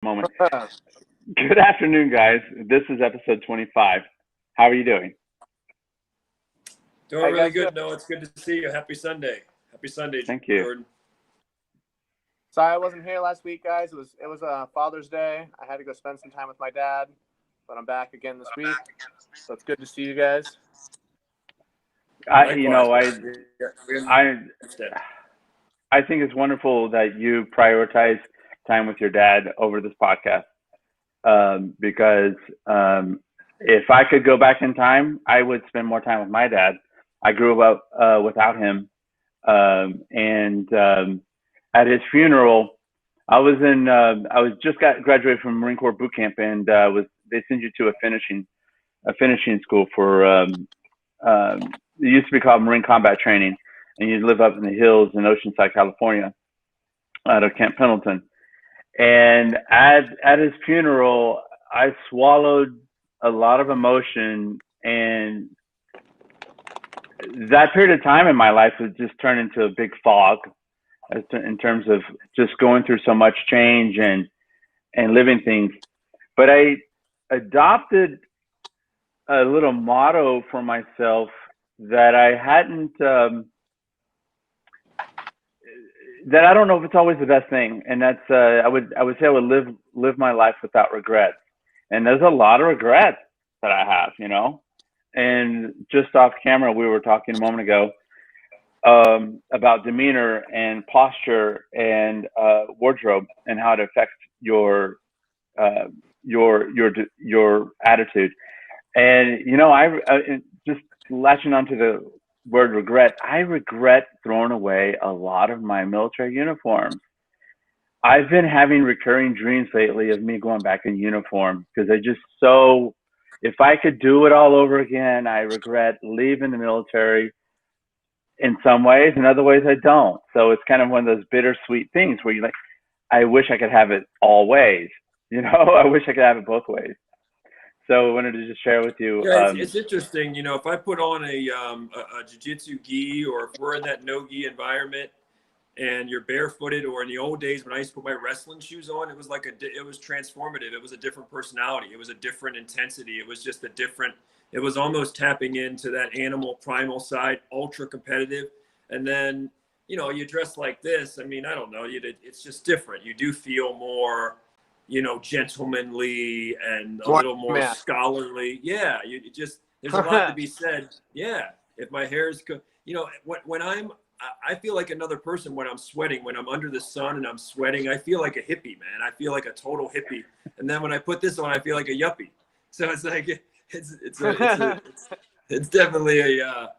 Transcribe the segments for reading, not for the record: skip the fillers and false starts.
moment. Good afternoon, guys. This is episode 25. How are you doing? Doing really good. No, it's good to see you. Happy Sunday. Happy Sunday, Thank you. Jordan. Sorry I wasn't here last week, guys. It was Father's Day. I had to go spend some time with my dad, but I'm back again this week. So it's good to see you guys. I think it's wonderful that you prioritize time with your dad over this podcast. Because if I could go back in time, I would spend more time with my dad. I grew up without him, and at his funeral, I was just graduated from Marine Corps boot camp, and they send you to a finishing school for it used to be called Marine Combat Training, and you live up in the hills in Oceanside, California, out of Camp Pendleton. And at his funeral, I swallowed a lot of emotion, and that period of time in my life was just turned into a big fog in terms of just going through so much change and living things. But I adopted a little motto for myself that I hadn't, that I don't know if it's always the best thing. And that's, I would say I would live my life without regrets. And there's a lot of regrets that I have, you know. And just off camera, we were talking a moment ago about demeanor and posture and wardrobe and how it affects your attitude. And you know, I just latching onto the word regret. I regret throwing away a lot of my military uniforms. I've been having recurring dreams lately of me going back in uniform because if I could do it all over again, I regret leaving the military in some ways, in other ways I don't. So it's kind of one of those bittersweet things where you're like, I wish I could have it all ways. You know, I wish I could have it both ways. So I wanted to just share with you. Yeah, it's interesting. You know, if I put on a jiu-jitsu gi, or if we're in that no-gi environment and you're barefooted, or in the old days when I used to put my wrestling shoes on, it was transformative. It was a different personality. It was a different intensity. It was just it was almost tapping into that animal primal side, ultra competitive. And then, you know, you dress like this. I mean, I don't know. It's just different. You do feel more, you know, gentlemanly and a little more scholarly. Yeah, there's a lot to be said. Yeah, if my hair's good, you know, I feel like another person when I'm sweating, when I'm under the sun and I'm sweating. I feel like a hippie, man. I feel like a total hippie. And then when I put this on, I feel like a yuppie. So it's like it's definitely a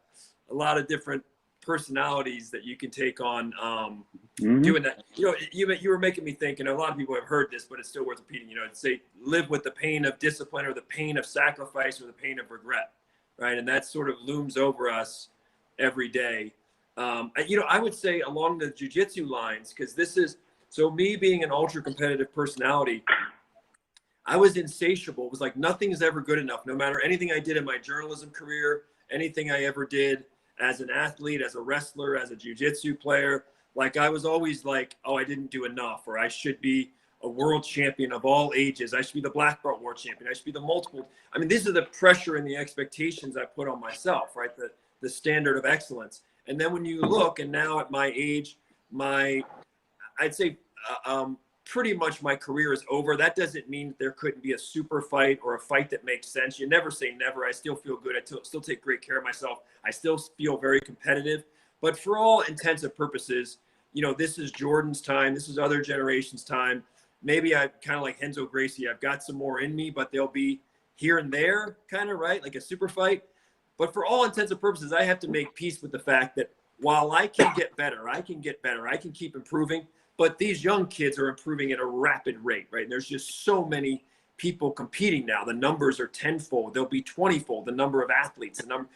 lot of different personalities that you can take on doing that. You know, you were making me think, and a lot of people have heard this, but it's still worth repeating. You know, say live with the pain of discipline, or the pain of sacrifice, or the pain of regret, right? And that sort of looms over us every day. You know, I would say along the jiu-jitsu lines, because so me being an ultra competitive personality, I was insatiable. It was like nothing's ever good enough. No matter anything I did in my journalism career, anything I ever did as an athlete, as a wrestler, as a jiu-jitsu player, like I was always like, oh, I didn't do enough, or I should be a world champion of all ages. I should be the black belt world champion. I should be the multiple. I mean, these are the pressure and the expectations I put on myself, right? The standard of excellence. And then when you look, and now at my age, I'd say pretty much my career is over. That doesn't mean there couldn't be a super fight or a fight that makes sense. You never say never. I still feel good. I still take great care of myself. I still feel very competitive. But for all intents and purposes, you know, this is Jordan's time. This is other generations' time. Maybe I kind of like Renzo Gracie. I've got some more in me, but they'll be here and there, kind of, right? Like a super fight. But for all intents and purposes, I have to make peace with the fact that while I can get better, I can keep improving, but these young kids are improving at a rapid rate, right? And there's just so many people competing now. The numbers are tenfold. They'll be 20-fold. The number of athletes, the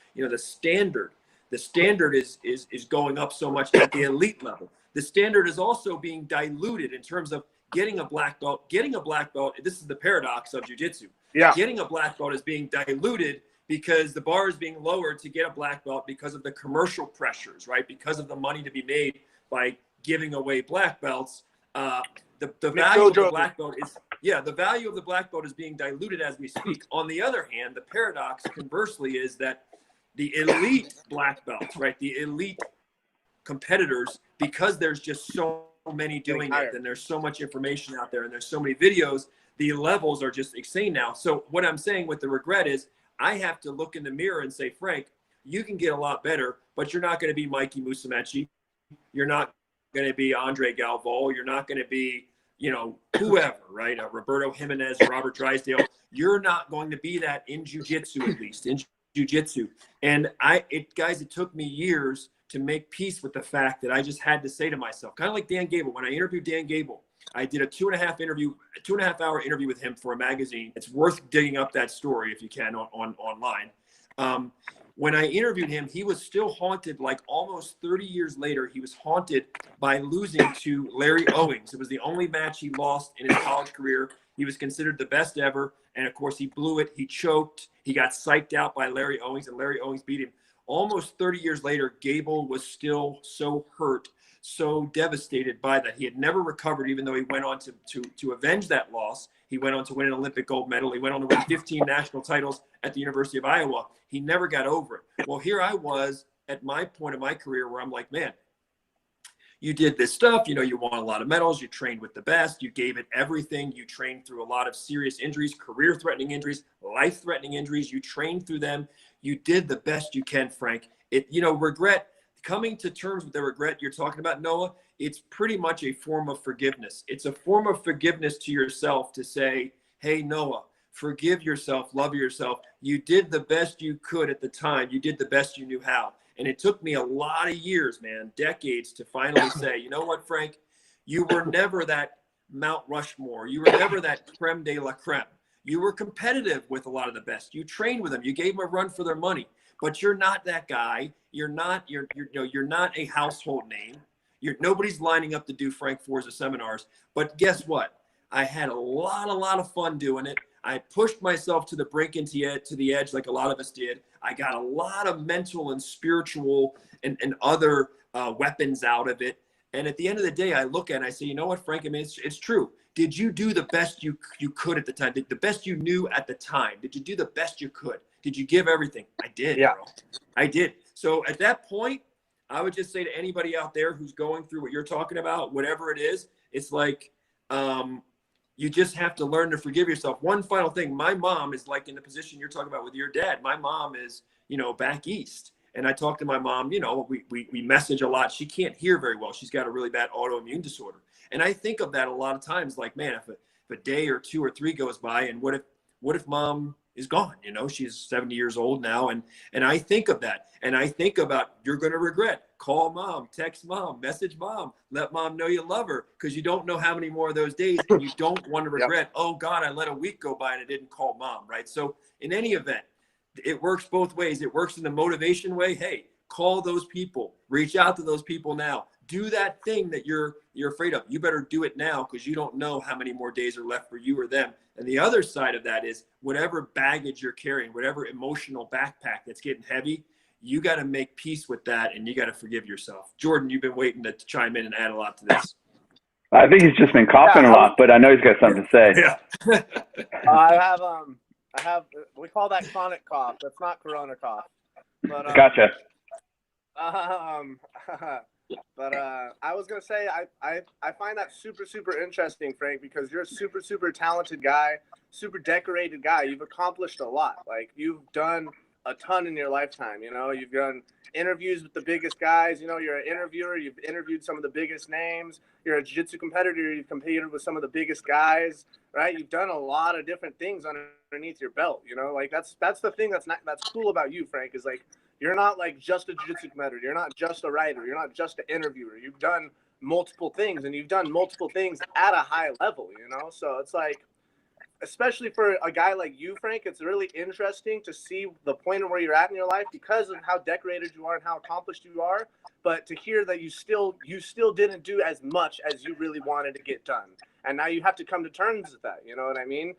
standard is going up so much at the elite level. The standard is also being diluted in terms of getting a black belt. This is the paradox of jiu-jitsu. Yeah. Getting a black belt is being diluted because the bar is being lowered to get a black belt because of the commercial pressures, right? Because of the money to be made by giving away black belts. The value of the black belt is Yeah, the value of the black belt is being diluted as we speak. On the other hand, the paradox, conversely, is that the elite black belts, right? The elite competitors, because there's just so many doing it, and there's so much information out there, and there's so many videos, the levels are just insane now. So what I'm saying with the regret is I have to look in the mirror and say, Frank, you can get a lot better, but you're not going to be Mikey Musumeci. You're not going to be Andre Galvo. You're not going to be, whoever, right? Roberto Jimenez, Robert Drysdale. You're not going to be that in jiu-jitsu, at least in jiu-jitsu. And guys, it took me years to make peace with the fact that I just had to say to myself, kind of like Dan Gable. When I interviewed Dan Gable, I did a 2.5 hour interview with him for a magazine. It's worth digging up that story if you can online. When I interviewed him, he was still haunted, like almost 30 years later, he was haunted by losing to Larry Owings. It was the only match he lost in his college career. He was considered the best ever. And of course, he blew it. He choked. He got psyched out by Larry Owings, and Larry Owings beat him. Almost 30 years later, Gable was still so hurt, so devastated by that. He had never recovered, even though he went on to avenge that loss. He went on to win an Olympic gold medal. He went on to win 15 national titles at the University of Iowa. He never got over it. Well, here I was at my point of my career where I'm like, man, you did this stuff, you won a lot of medals, you trained with the best, you gave it everything, you trained through a lot of serious injuries, career-threatening injuries, life-threatening injuries, you trained through them, you did the best you can, Frank. Regret, coming to terms with the regret you're talking about, Noah, it's pretty much a form of forgiveness. It's a form of forgiveness to yourself to say, hey, Noah, forgive yourself, love yourself. You did the best you could at the time. You did the best you knew how. And it took me a lot of years, man, decades to finally say, you know what, Frank, you were never that Mount Rushmore. You were never that creme de la creme. You were competitive with a lot of the best. You trained with them. You gave them a run for their money. But you're not that guy. You're not a household name. Nobody's lining up to do Frank Forza seminars. But guess what? I had a lot of fun doing it. I pushed myself to the brink and to the edge like a lot of us did. I got a lot of mental and spiritual and other weapons out of it. And at the end of the day, I look at it and I say, you know what, Frank, I mean, it's true. Did you do the best you could at the time? The best you knew at the time? Did you do the best you could? Did you give everything? I did. Yeah, bro. I did. So at that point, I would just say to anybody out there who's going through what you're talking about, whatever it is, it's like, you just have to learn to forgive yourself. One final thing. My mom is like in the position you're talking about with your dad. My mom is, back east. And I talk to my mom, we message a lot. She can't hear very well. She's got a really bad autoimmune disorder. And I think of that a lot of times, like, man, if a day or 2 or 3 goes by, and what if mom is gone? She's 70 years old now. And I think of that. And I think about, you're going to regret. Call mom, text mom, message mom, let mom know you love her, because you don't know how many more of those days, and you don't want to regret, oh God, I let a week go by and I didn't call mom, right? So in any event, it works both ways. It works in the motivation way. Hey, call those people, reach out to those people now. Do that thing that you're afraid of. You better do it now, because you don't know how many more days are left for you or them. And the other side of that is whatever baggage you're carrying, whatever emotional backpack that's getting heavy, you got to make peace with that, and you got to forgive yourself. Jordan, you've been waiting to chime in and add a lot to this. I think he's just been coughing a lot, but I know he's got something to say. Yeah. I have, we call that chronic cough. That's not Corona cough. But, gotcha. But I was going to say, I find that super, super interesting, Frank, because you're a super, super talented guy, super decorated guy. You've accomplished a lot. Like, you've done a ton in your lifetime. You've done interviews with the biggest guys. You're an interviewer. You've interviewed some of the biggest names. You're a jiu-jitsu competitor. You've competed with some of the biggest guys, right? You've done a lot of different things underneath your belt. Like that's the thing that's cool about you, Frank, is like, you're not like just a jiu-jitsu competitor. You're not just a writer. You're not just an interviewer. You've done multiple things, and you've done multiple things at a high level, So it's like, especially for a guy like you, Frank, it's really interesting to see the point of where you're at in your life because of how decorated you are and how accomplished you are. But to hear that you still didn't do as much as you really wanted to get done. And now you have to come to terms with that. You know what I mean?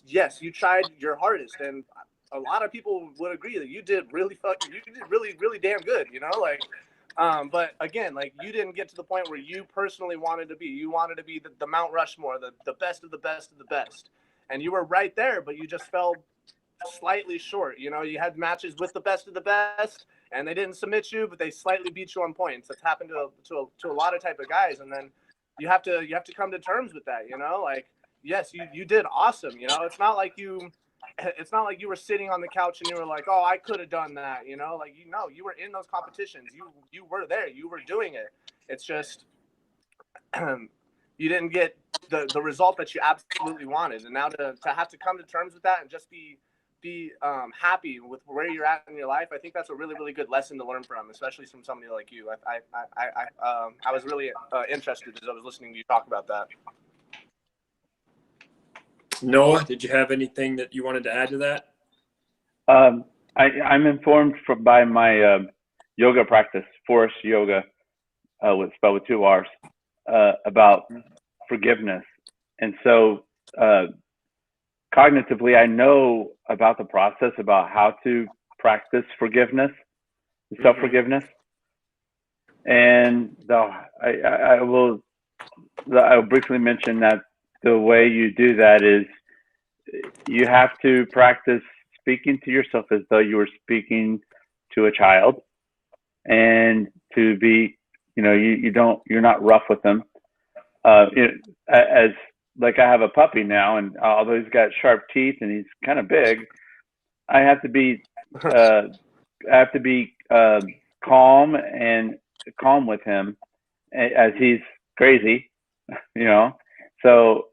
Yes, you tried your hardest, and a lot of people would agree that you did really, really damn good. But again, like, you didn't get to the point where you personally wanted to be. You wanted to be the Mount Rushmore, the best of the best of the best. And you were right there, but you just fell slightly short. You know, you had matches with the best of the best, and they didn't submit you, but they slightly beat you on points. That's happened to a lot of type of guys. And then you have to come to terms with that. You know, like, yes, you did awesome. You know, it's not like you were sitting on the couch and you were like, oh, I could have done that. You know, like, you know, you were in those competitions. You were there. You were doing it. It's just you didn't get the result that you absolutely wanted. And now to have to come to terms with that and just be happy with where you're at in your life, I think that's a really, really good lesson to learn from, especially from somebody like you. I was really interested as I was listening to you talk about that. Noah, did you have anything that you wanted to add to that? I'm informed by my yoga practice, Force Yoga, spelled with 2 R's, about forgiveness. And so cognitively, I know about the process, about how to practice forgiveness, self-forgiveness. And I'll briefly mention that the way you do that is you have to practice speaking to yourself as though you were speaking to a child, and to be, you know, you're not rough with them. As like, I have a puppy now, and although he's got sharp teeth and he's kind of big, I have to be calm with him as he's crazy, you know. So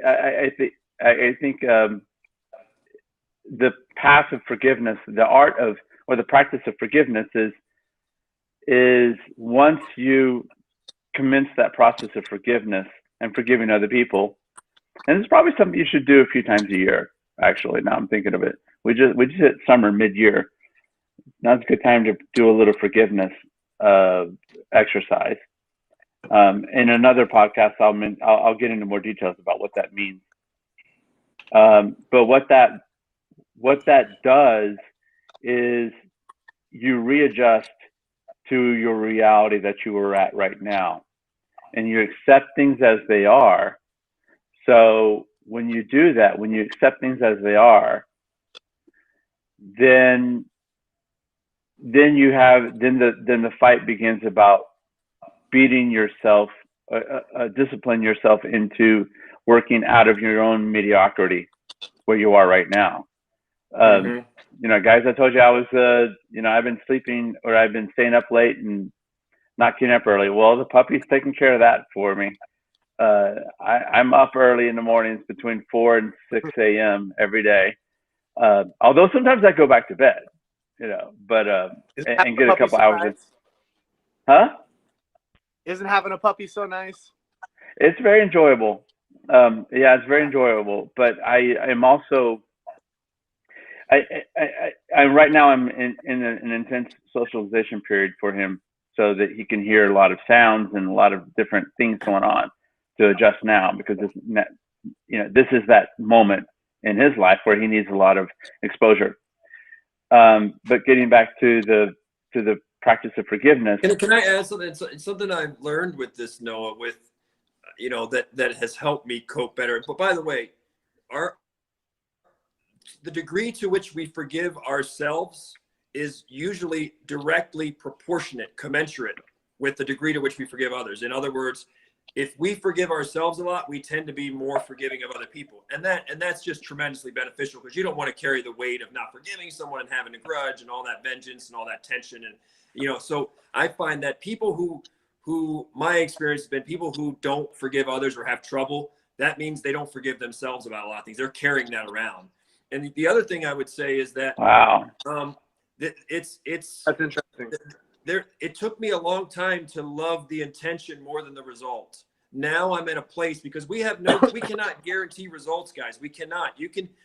I think the path of forgiveness, the art of, or the practice of forgiveness is once you commence that process of forgiveness and forgiving other people, and it's probably something you should do a few times a year. Actually, now I'm thinking of it, we just hit summer mid-year. Now's a good time to do a little forgiveness exercise. In another podcast, I'll get into more details about what that means. But what that does is you readjust to your reality that you are at right now, and you accept things as they are. So when you do that, when you accept things as they are, then the fight begins about beating yourself, discipline yourself into working out of your own mediocrity where you are right now. You know, guys, I told you I was, you know, I've been sleeping, or I've been staying up late and not getting up early. Well, the puppy's taking care of that for me. I'm up early in the mornings between 4 and 6 a.m. every day. Although sometimes I go back to bed, you know, but and get a couple hours. Nice? Huh? Isn't having a puppy so nice? It's very enjoyable. Yeah, it's very enjoyable. But I am also, I right now I'm in an intense socialization period for him, so that he can hear a lot of sounds and a lot of different things going on, to adjust now, because this is that moment in his life where he needs a lot of exposure. But getting back to the practice of forgiveness. Can I add something? It's something I've learned with this, Noah, with, you know, that has helped me cope better. But by the way, the degree to which we forgive ourselves is usually directly proportionate, commensurate with the degree to which we forgive others. In other words, if we forgive ourselves a lot, we tend to be more forgiving of other people. And that's just tremendously beneficial, because you don't want to carry the weight of not forgiving someone and having a grudge and all that vengeance and all that tension. And, you know, so I find that people who my experience has been, people who don't forgive others or have trouble, that means they don't forgive themselves about a lot of things. They're carrying that around. And the other thing I would say is that, wow, it's that's interesting. It took me a long time to love the intention more than the result. Now I'm in a place, because we cannot guarantee results, guys. We cannot.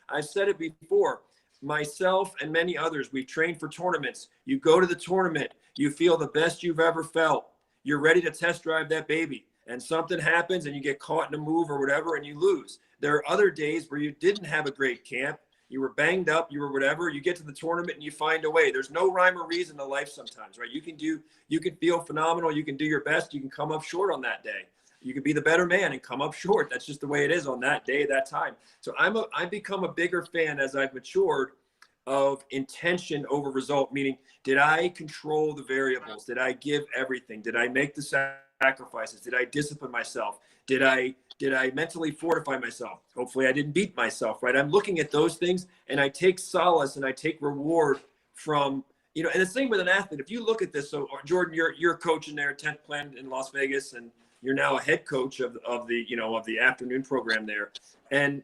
I've said it before, myself and many others, we've trained for tournaments. You go to the tournament, you feel the best you've ever felt. You're ready to test drive that baby, and something happens and you get caught in a move or whatever and you lose. There are other days where you didn't have a great camp. you were banged up, you were whatever, you get to the tournament and you find a way. There's no rhyme or reason to life sometimes, right? You can feel phenomenal. You can do your best. You can come up short on that day. You can be the better man and come up short. That's just the way it is on that day, that time. So I've become a bigger fan as I've matured of intention over result, meaning did I control the variables? Did I give everything? Did I make the sacrifices? Did I discipline myself? Did I mentally fortify myself? Hopefully I didn't beat myself, right? I'm looking at those things and I take solace and I take reward from, and the same with an athlete. If you look at this, so Jordan, you're coaching there, 10th Plan in Las Vegas, and you're now a head coach of the afternoon program there. And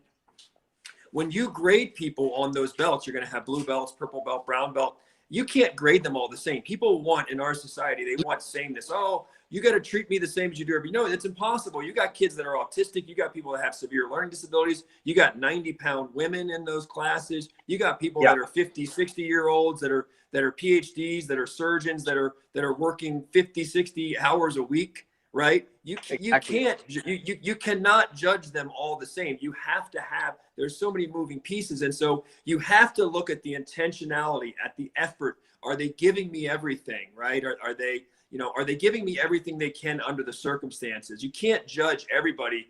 when you grade people on those belts, you're going to have blue belts, purple belt, brown belt. You can't grade them all the same. People want, in our society, they want sameness. Oh, you got to treat me the same as you do every. No, it's impossible. You got kids that are autistic. You got people that have severe learning disabilities. You got 90-pound women in those classes. You got people that are 50, 60-year-olds that are PhDs, that are surgeons, that are working 50, 60 hours a week. Right? You cannot judge them all the same. You have to have, there's so many moving pieces. And so you have to look at the intentionality, at the effort. Are they giving me everything? Right? Are they giving me everything they can under the circumstances? You can't judge everybody.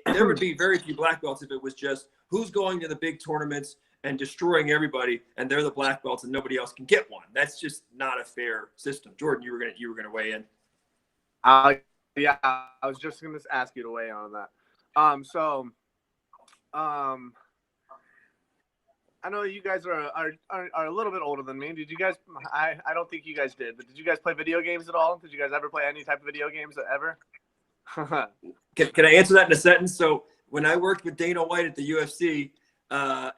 There would be very few black belts if it was just who's going to the big tournaments and destroying everybody, and they're the black belts and nobody else can get one. That's just not a fair system. Jordan, you were gonna weigh in. Yeah, I was just going to ask you to weigh in on that. I know you guys are a little bit older than me. Did you guys? I don't think you guys did, but did you guys play video games at all? Did you guys ever play any type of video games ever? Can I answer that in a sentence? So when I worked with Dana White at the UFC,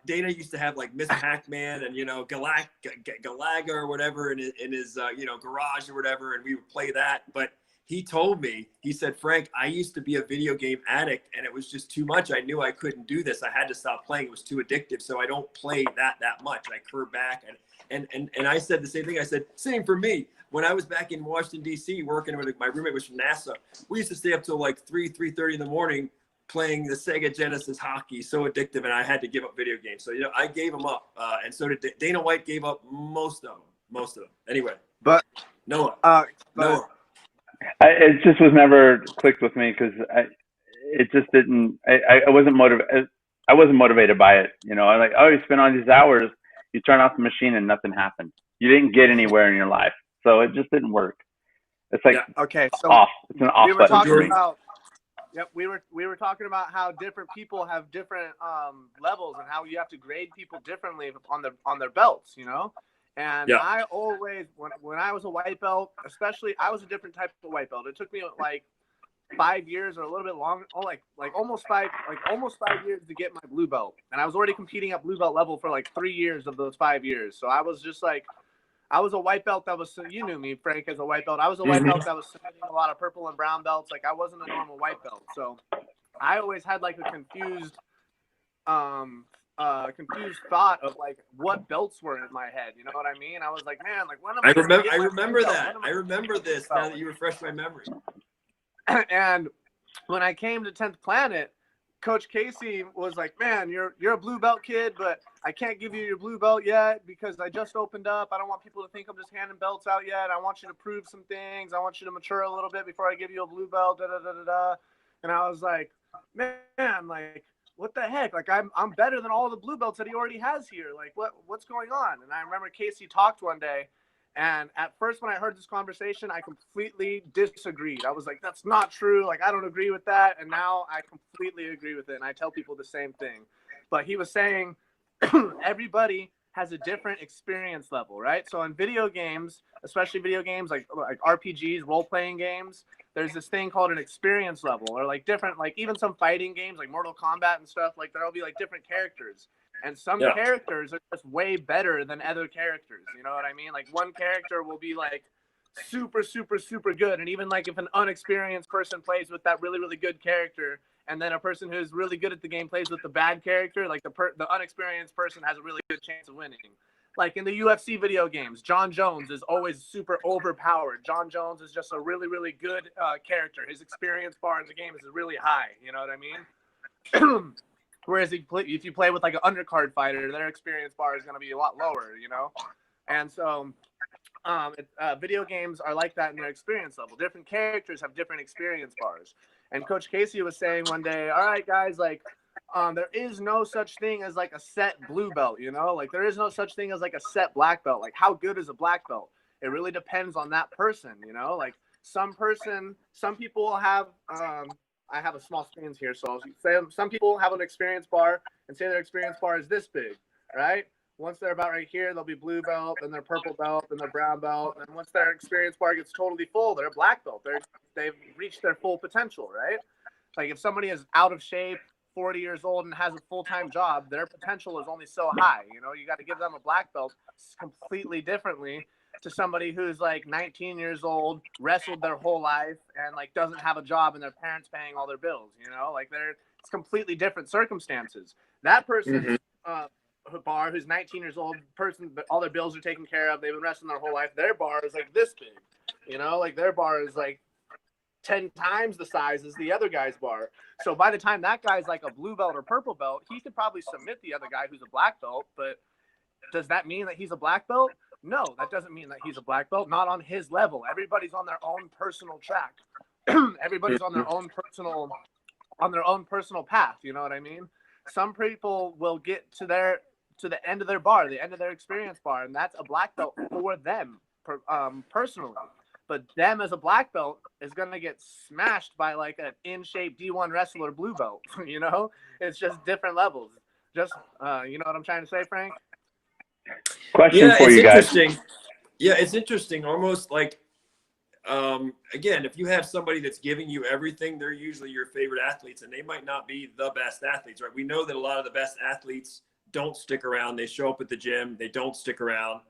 Dana used to have like Miss Pac-Man and Galaga or whatever in his garage or whatever, and we would play that. But he told me, he said, Frank, I used to be a video game addict and it was just too much. I knew I couldn't do this. I had to stop playing. It was too addictive. So I don't play that much. I curve back. And I said the same thing. I said, same for me. When I was back in Washington, D.C. working with, my roommate was from NASA. We used to stay up till like 3:30 in the morning playing the Sega Genesis hockey. So addictive. And I had to give up video games. So, I gave them up. And so did Dana White. Gave up most of them. Anyway. But Noah. It just was never clicked with me because it just didn't. I wasn't motivated. I wasn't motivated by it. I'm like, oh, you spend all these hours, you turn off the machine and nothing happened. You didn't get anywhere in your life, so it just didn't work. It's like okay, so off. It's an off we were button. Talking about, we were talking about how different people have different levels and how you have to grade people differently on their belts. And I always, when I was a white belt, especially, I was a different type of white belt. It took me like 5 years or a little bit longer, like almost 5 years to get my blue belt. And I was already competing at blue belt level for like 3 years of those 5 years. So I was just like, I was a white belt that was, you knew me, Frank, as a white belt. I was a white belt that was submitting a lot of purple and brown belts. Like I wasn't a normal white belt. So I always had like a confused thought of like what belts were in my head. You know what I mean? I was like, man, like when am I remember that. I remember this now that you refreshed my memory. And when I came to 10th Planet, Coach Casey was like, man, you're a blue belt kid, but I can't give you your blue belt yet because I just opened up. I don't want people to think I'm just handing belts out yet. I want you to prove some things. I want you to mature a little bit before I give you a blue belt. And I was like, man, like, what the heck? Like I'm better than all the blue belts that he already has here. Like what's going on? And I remember Casey talked one day, and at first when I heard this conversation, I completely disagreed. I was like, that's not true. Like I don't agree with that. And now I completely agree with it. And I tell people the same thing. But he was saying everybody has a different experience level, right? So in video games, especially video games like RPGs, role-playing games, there's this thing called an experience level, or like different, like even some fighting games like Mortal Kombat and stuff, like there'll be like different characters. And some characters are just way better than other characters. You know what I mean? Like one character will be like super, super, super good. And even like if an unexperienced person plays with that really, really good character, and then a person who's really good at the game plays with the bad character, like the unexperienced person has a really good chance of winning. Like in the UFC video games, John Jones is always super overpowered. John Jones is just a really, really good character. His experience bar in the game is really high. You know what I mean? Whereas if you play with like an undercard fighter, their experience bar is going to be a lot lower, you know? And so video games are like that in their experience level. Different characters have different experience bars. And Coach Casey was saying one day, all right, guys, like, there is no such thing as like a set blue belt, you know? Like there is no such thing as like a set black belt. Like how good is a black belt? It really depends on that person, you know? Like some people will have, I have a small screen here, so I'll say some people have an experience bar and say their experience bar is this big, right? Once they're about right here, they'll be blue belt, then they're purple belt, then they're brown belt, and once their experience bar gets totally full, they're a black belt. They've reached their full potential, right? Like if somebody is out of shape, 40 years old, and has a full-time job, their potential is only so high. You know, you got to give them a black belt completely differently to somebody who's like 19 years old, wrestled their whole life, and like doesn't have a job and their parents paying all their bills, you know, like it's completely different circumstances. That person's bar, who's 19 years old, person, but all their bills are taken care of, they've been wrestling their whole life, their bar is like this big, you know, like their bar is like 10 times the size as the other guy's bar. So by the time that guy's like a blue belt or purple belt, he could probably submit the other guy who's a black belt. But does that mean that he's a black belt? No, that doesn't mean that he's a black belt. Not on his level. Everybody's on their own personal track. Everybody's on their own personal path. You know what I mean? Some people will get to the end of their bar, the end of their experience bar, and that's a black belt for them personally. But them as a black belt is going to get smashed by like an in-shape D1 wrestler blue belt. You know, it's just different levels. Just, you know what I'm trying to say, Frank? Question for you guys. Yeah, it's interesting. Almost like, again, if you have somebody that's giving you everything, they're usually your favorite athletes, and they might not be the best athletes, right? We know that a lot of the best athletes don't stick around. They show up at the gym, they don't stick around.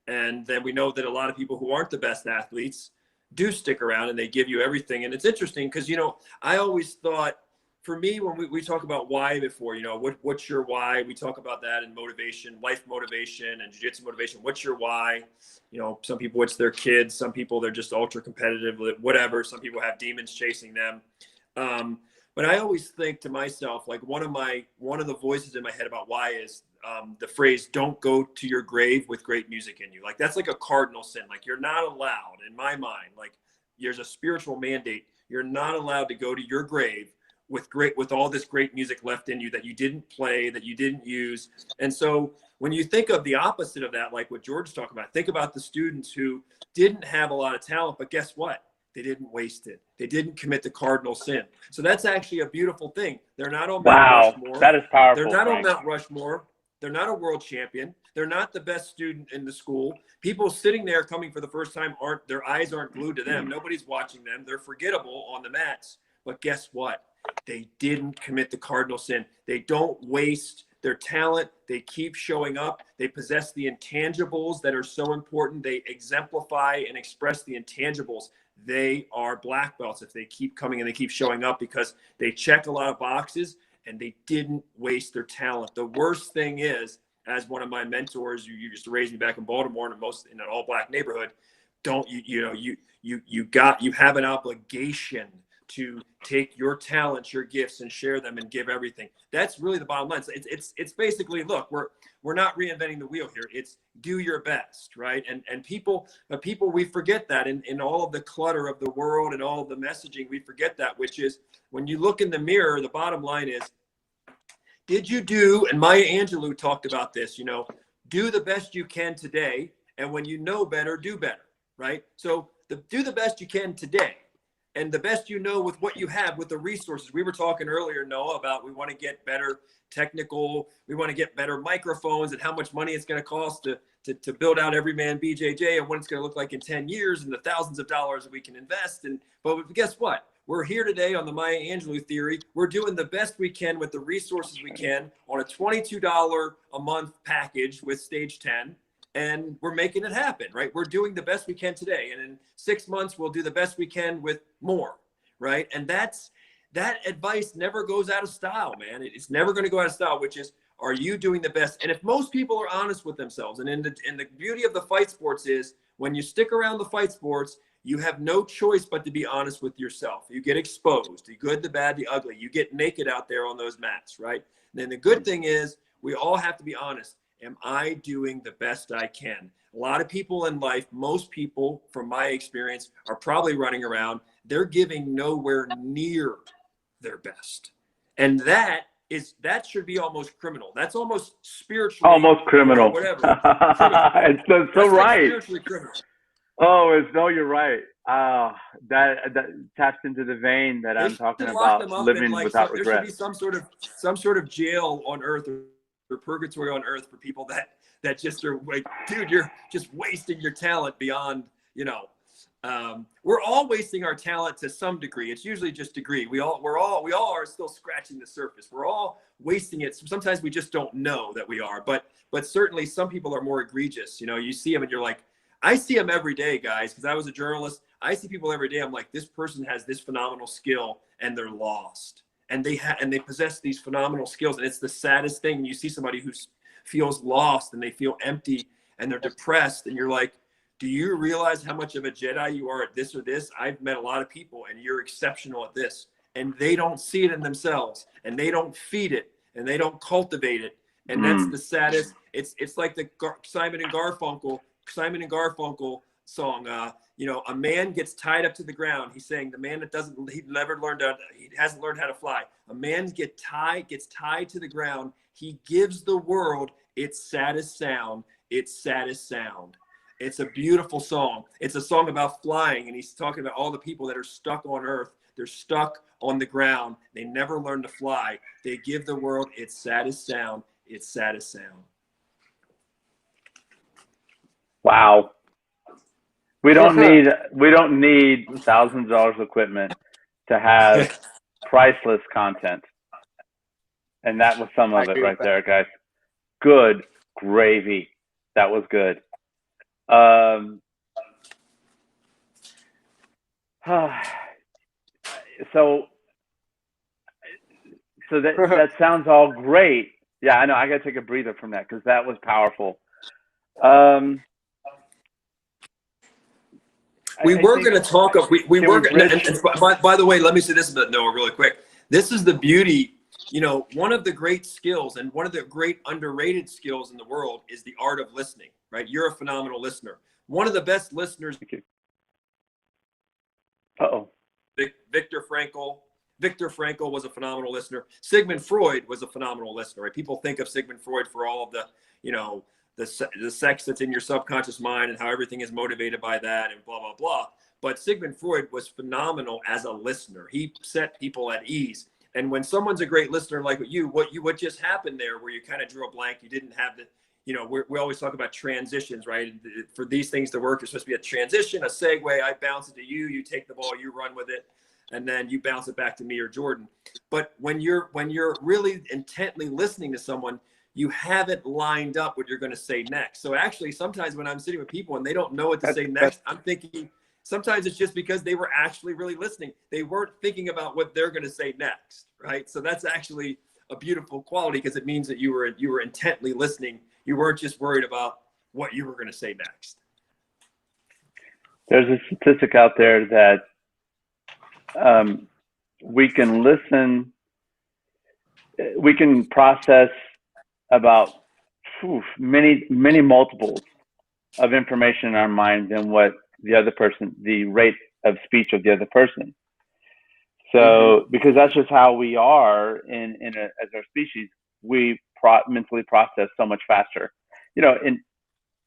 And then we know that a lot of people who aren't the best athletes do stick around and they give you everything. And it's interesting because, you know, I always thought, for me, when we talk about why before, you know, what's your why? We talk about that in motivation, life motivation and jiu-jitsu motivation. What's your why? You know, some people, it's their kids. Some people, they're just ultra competitive, whatever. Some people have demons chasing them. But I always think to myself, like one of the voices in my head about why is the phrase, don't go to your grave with great music in you. Like that's like a cardinal sin. Like you're not allowed, in my mind, like there's a spiritual mandate. You're not allowed to go to your grave with all this great music left in you that you didn't play, that you didn't use. And so when you think of the opposite of that, like what George is talking about, think about the students who didn't have a lot of talent, but guess what? They didn't waste it. They didn't commit the cardinal sin. So that's actually a beautiful thing. They're not on Mount Rushmore. That is powerful. They're not on Mount Rushmore. They're not a world champion. They're not the best student in the school. People sitting there coming for the first time their eyes aren't glued to them. Nobody's watching them. They're forgettable on the mats. But guess what? They didn't commit the cardinal sin. They don't waste their talent. They keep showing up. They possess the intangibles that are so important. They exemplify and express the intangibles. They are black belts if they keep coming and they keep showing up because they check a lot of boxes and they didn't waste their talent. The worst thing is, as one of my mentors, you used to raise me back in Baltimore in an all black neighborhood. You have an obligation to take your talents, your gifts, and share them and give everything. That's really the bottom line. So it's basically, look, we're not reinventing the wheel here. It's do your best, right? And people, we forget that in all of the clutter of the world and all of the messaging, we forget that, which is when you look in the mirror, the bottom line is, did you do, and Maya Angelou talked about this, you know, do the best you can today. And when you know better, do better, right? So do the best you can today. And the best you know with what you have, with the resources. We were talking earlier, Noah, about we want to get better technical, we want to get better microphones and how much money it's going to cost to build out Everyman BJJ and what it's going to look like in 10 years and the thousands of dollars that we can invest in. But guess what? We're here today on the Maya Angelou theory. We're doing the best we can with the resources we can on a $22 a month package with Stage 10. And we're making it happen, right? We're doing the best we can today. And in 6 months, we'll do the best we can with more, right? And that advice never goes out of style, man. It's never going to go out of style, which is, are you doing the best? And if most people are honest with themselves, and the beauty of the fight sports is when you stick around the fight sports, you have no choice but to be honest with yourself. You get exposed, the good, the bad, the ugly. You get naked out there on those mats, right? then the good thing is we all have to be honest. Am I doing the best I can? A lot of people in life, most people from my experience, are probably running around. They're giving nowhere near their best. And that should be almost criminal. That's almost spiritually, almost criminal. or whatever. Criminal. It's so That's right. like spiritually criminal. Oh, you're right. That taps into the vein that I'm talking about, living without regret. There should be some sort of jail on earth or purgatory on earth for people that just are like, dude, you're just wasting your talent beyond, we're all wasting our talent to some degree. It's usually just degree. We all are still scratching the surface. We're all wasting it. Sometimes we just don't know that we are, but certainly some people are more egregious. You see them and you're like, I see them every day, guys, because I was a journalist. I see people every day. I'm like, this person has this phenomenal skill and they're lost. And they possess these phenomenal skills. And it's the saddest thing. You see somebody who feels lost and they feel empty and they're depressed. And you're like, do you realize how much of a Jedi you are at this or this? I've met a lot of people and you're exceptional at this. And they don't see it in themselves and they don't feed it and they don't cultivate it. And that's the saddest. It's like the Simon and Garfunkel song. A man gets tied up to the ground. He's saying the man that he hasn't learned how to fly. A man gets tied to the ground. He gives the world its saddest sound. Its saddest sound. It's a beautiful song. It's a song about flying, and he's talking about all the people that are stuck on earth. They're stuck on the ground. They never learn to fly. They give the world its saddest sound. Its saddest sound. Wow. We don't need thousands of dollars of equipment to have priceless content. And that was some of it right there, guys. Good gravy. That was good. So that sounds all great. Yeah, I know. I got to take a breather from that because that was powerful. We were going to talk. We were. And by the way, let me say this about Noah really quick. This is the beauty. One of the great skills and one of the great underrated skills in the world is the art of listening. Right? You're a phenomenal listener. One of the best listeners. Thank you. Viktor Frankl was a phenomenal listener. Sigmund Freud was a phenomenal listener. Right? People think of Sigmund Freud for all of the, the sex that's in your subconscious mind and how everything is motivated by that and blah, blah, blah. But Sigmund Freud was phenomenal as a listener. He set people at ease. And when someone's a great listener like what just happened there, where you kind of drew a blank, you didn't have the, we always talk about transitions, right? For these things to work, it's supposed to be a transition, a segue. I bounce it to you, you take the ball, you run with it, and then you bounce it back to me or Jordan. But when you're really intently listening to someone, you haven't lined up what you're going to say next. So actually, sometimes when I'm sitting with people and they don't know what to say next, I'm thinking sometimes it's just because they were actually really listening. They weren't thinking about what they're going to say next, right? So that's actually a beautiful quality because it means that you were intently listening. You weren't just worried about what you were going to say next. There's a statistic out there that we can listen, we can process about many multiples of information in our mind than what the rate of speech of the other person. So, because that's just how we are as our species, we mentally process so much faster.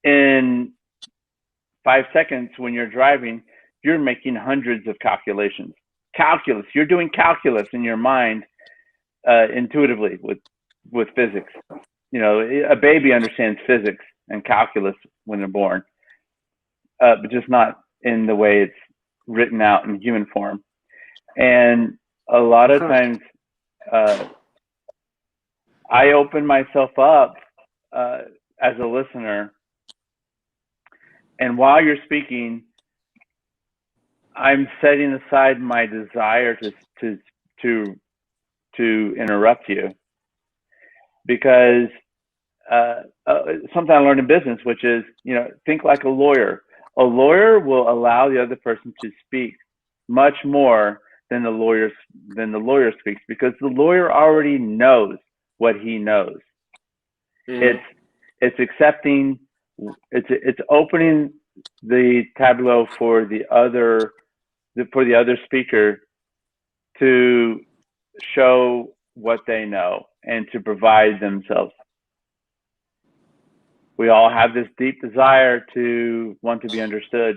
In 5 seconds when you're driving, you're making hundreds of calculations. You're doing calculus in your mind intuitively with physics. A baby understands physics and calculus when they're born, but just not in the way it's written out in human form. And a lot of times I open myself up as a listener, and while you're speaking, I'm setting aside my desire to interrupt you, because something I learned in business, which is, think like a lawyer. A lawyer will allow the other person to speak much more than the lawyer speaks, because the lawyer already knows what he knows. Mm-hmm. It's accepting, it's opening the tableau for the other speaker to show what they know and to provide themselves. We all have this deep desire to want to be understood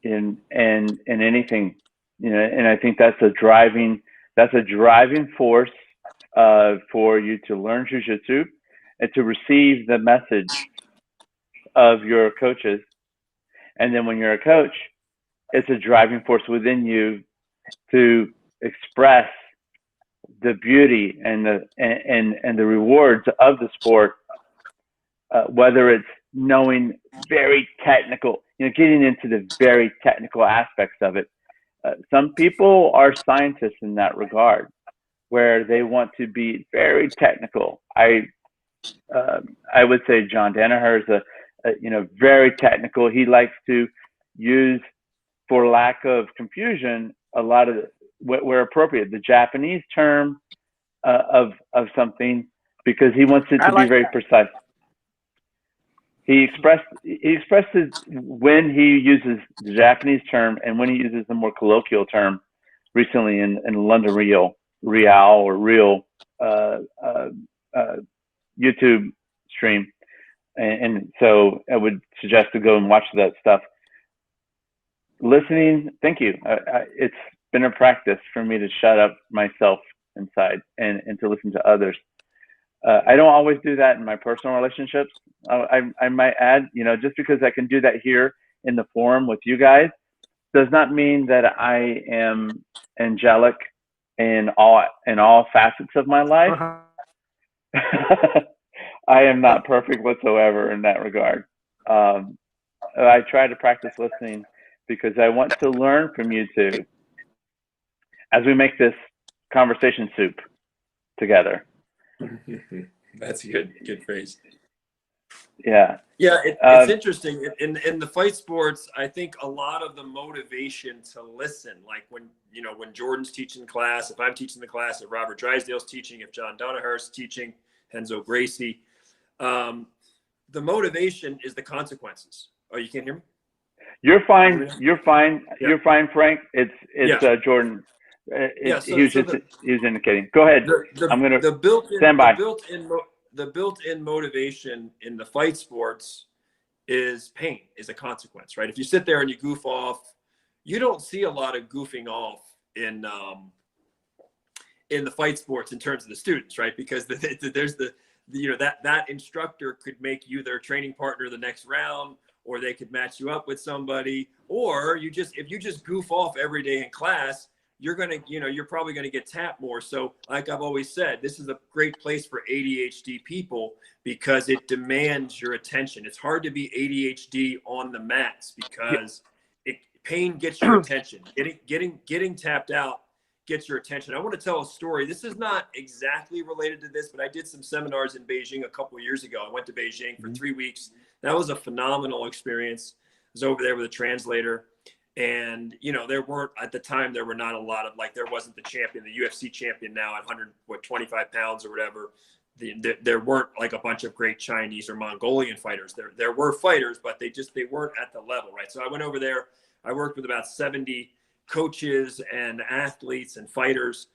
in anything, and I think that's a driving force for you to learn jiu-jitsu and to receive the message of your coaches. And then when you're a coach, it's a driving force within you to express the beauty and the rewards of the sport, whether it's knowing very technical, getting into the very technical aspects of it. Some people are scientists in that regard, where they want to be very technical. I would say John Danaher is a very technical. He likes to use, for lack of confusion, a lot of where appropriate, the Japanese term of something, because he wants it to be very precise. He expresses when he uses the Japanese term and when he uses the more colloquial term recently in London Real YouTube stream. And so I would suggest to go and watch that stuff. Listening, thank you. It's been a practice for me to shut up myself inside and to listen to others. I don't always do that in my personal relationships. I might add, just because I can do that here in the forum with you guys does not mean that I am angelic in all facets of my life. I am not perfect whatsoever in that regard. I try to practice listening because I want to learn from you two as we make this conversation soup together. That's a good phrase. Yeah. Yeah, it's interesting. In the fight sports, I think a lot of the motivation to listen, like when Jordan's teaching class, if I'm teaching the class, if Robert Drysdale's teaching, if John Donaher's teaching, Henzo Gracie, the motivation is the consequences. Oh, you can't hear me? You're fine. You're fine. Yeah. You're fine, Frank. It's yeah. Jordan. He was indicating. Go ahead. I'm going to stand by. The built-in motivation in the fight sports is pain, is a consequence, right? If you sit there and you goof off, you don't see a lot of goofing off in the fight sports in terms of the students, right? Because there's that instructor could make you their training partner the next round, or they could match you up with somebody, or if you just goof off every day in class, you're probably going to get tapped more. So like I've always said, this is a great place for ADHD people because it demands your attention. It's hard to be ADHD on the mats because pain gets your attention. Getting tapped out gets your attention. I want to tell a story. This is not exactly related to this, but I did some seminars in Beijing a couple of years ago. I went to Beijing for 3 weeks. That was a phenomenal experience. I was over there with a translator. And, there were not a lot of, there wasn't the champion, the UFC champion now at 125 pounds or whatever. There weren't a bunch of great Chinese or Mongolian fighters. There were fighters, but they weren't at the level, right? So I went over there. I worked with about 70 coaches and athletes and fighters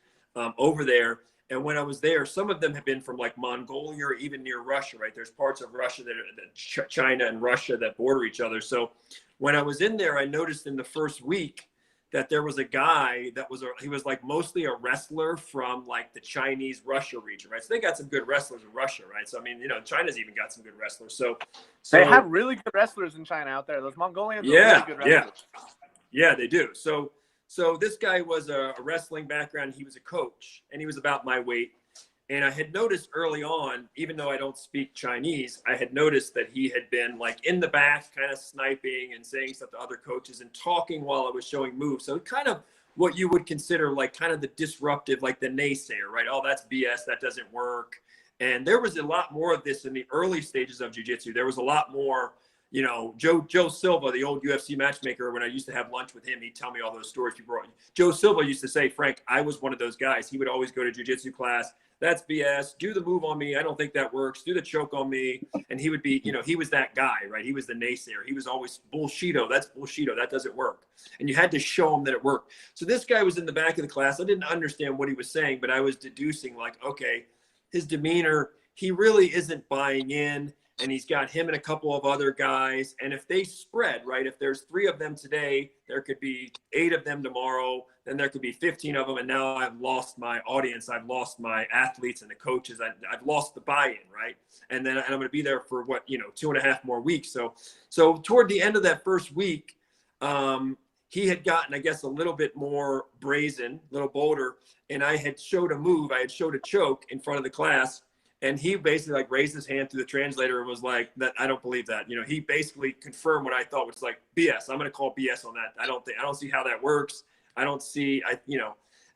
over there. And when I was there, some of them have been from Mongolia or even near Russia, right? There's parts of Russia China and Russia that border each other. So when I was in there, I noticed in the first week that there was a guy he was mostly a wrestler from the Chinese Russia region, right? So they got some good wrestlers in Russia, right? So, I mean, China's even got some good wrestlers. So they have really good wrestlers in China out there. Those Mongolians are really good wrestlers. Yeah, they do. So this guy was a wrestling background. He was a coach, and he was about my weight. And I had noticed early on, even though I don't speak Chinese, I had noticed that he had been in the back, kind of sniping and saying stuff to other coaches and talking while I was showing moves. So kind of what you would consider kind of the disruptive, the naysayer, right? Oh, that's BS. That doesn't work. And there was a lot more of this in the early stages of jiu-jitsu. There was a lot more you know, Joe Silva, the old UFC matchmaker, when I used to have lunch with him, he'd tell me all those stories he brought. Joe Silva used to say, Frank, I was one of those guys. He would always go to jiu-jitsu class. That's BS. Do the move on me. I don't think that works. Do the choke on me. And he would be, you know, he was that guy, right? He was the naysayer. He was always bullshito. That's bullshito. That doesn't work. And you had to show him that it worked. So this guy was in the back of the class. I didn't understand what he was saying, but I was deducing like, okay, his demeanor, he really isn't buying in. And he's got him and a couple of other guys. And if they spread, right, if there's 3 of them today, there could be 8 of them tomorrow, then there could be 15 of them. And now I've lost my audience. I've lost my athletes and the coaches. I've lost the buy-in, right? And then I'm going to be there for 2.5 more weeks. So toward the end of that first week, he had gotten, I guess, a little bit more brazen, a little bolder. And I had showed a move. I had showed a choke in front of the class. And he basically like raised his hand through the translator and was like, "That I don't believe that." You know, he basically confirmed what I thought was like BS. I'm going to call BS on that. I don't see how that works. I don't see,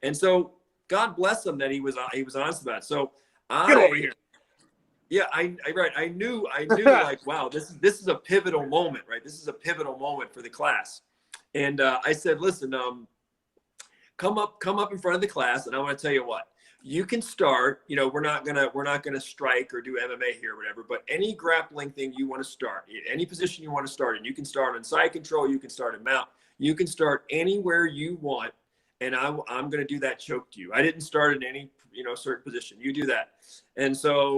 and so God bless him that he was honest about it. So Get over here. Yeah, I knew like, wow, this is a pivotal moment, right? This is a pivotal moment for the class. And I said, listen, come up in front of the class, and I want to tell you what. You can start, you know, we're not gonna strike or do MMA here or whatever, but any grappling thing you want to start, any position you want to start in, you can start on side control, you can start in mount, you can start anywhere you want, and I'm gonna do that choke to you. I didn't start in any, certain position. You do that. And so,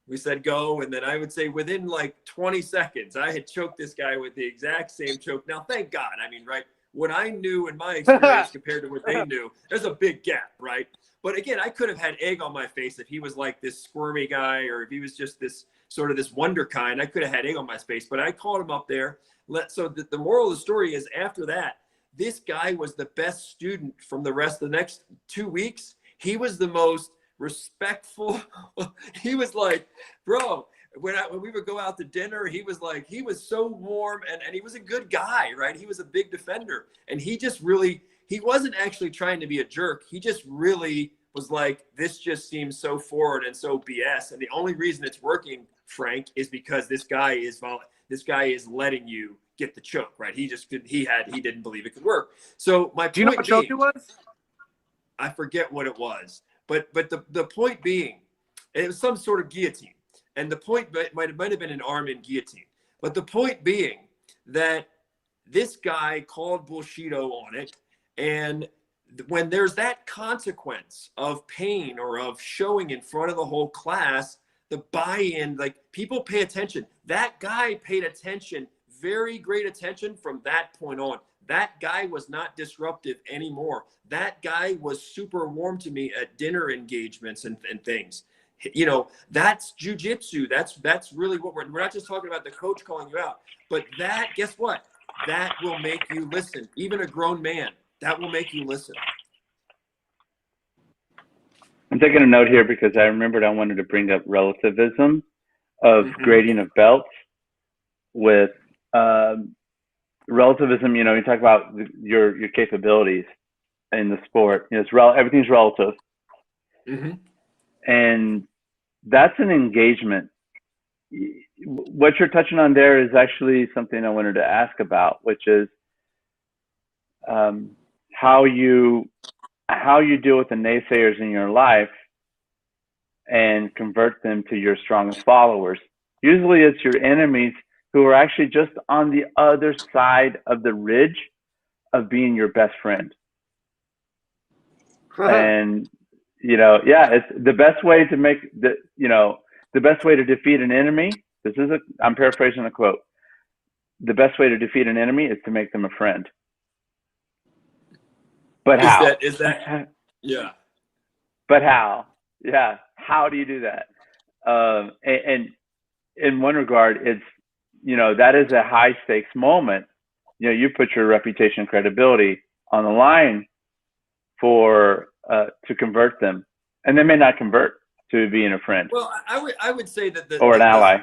we said go, and then I would say within like 20 seconds, I had choked this guy with the exact same choke. Now, thank God. I mean, right, what I knew in my experience compared to what they knew, there's a big gap, right? But again, I could have had egg on my face if he was like this squirmy guy, or if he was just this sort of this wonder kind. I could have had egg on my face, but I called him up there. So the moral of the story is, after that, this guy was the best student from the rest of the next 2 weeks. He was the most respectful. He was like, bro, when we would go out to dinner, he was so warm, and he was a good guy, right? He was a big defender, and he just really, he wasn't actually trying to be a jerk. He just really was like, this just seems so forward and so BS. And the only reason it's working, Frank, is because this guy is letting you get the choke, right? He didn't believe it could work. So do you know what choke it was? I forget what it was, but the point being, it was some sort of guillotine. And the point might have been an arm in guillotine. But the point being that this guy called bullshito on it. And when there's that consequence of pain or of showing in front of the whole class, the buy-in, like, people pay attention. That guy paid attention, very great attention from that point on. That guy was not disruptive anymore. That guy was super warm to me at dinner engagements and things. That's jujitsu. That's really what we're not just talking about the coach calling you out, but that, guess what? That will make you listen. Even a grown man, that will make you listen. I'm taking a note here because I remembered I wanted to bring up relativism of grading of belts with relativism. You talk about your capabilities in the sport. Everything's relative. Mm-hmm. And that's an engagement. What you're touching on there is actually something I wanted to ask about, which is how you deal with the naysayers in your life and convert them to your strongest followers. Usually it's your enemies who are actually just on the other side of the ridge of being your best friend. And it's the best way to make the best way to defeat an enemy. I'm paraphrasing the quote. The best way to defeat an enemy is to make them a friend. But how? Is that? Yeah. But how? Yeah. How do you do that? And in one regard, it's, that is a high stakes moment. You put your reputation and credibility on the line to convert them, and they may not convert to being a friend. Well, I would say that or an ally.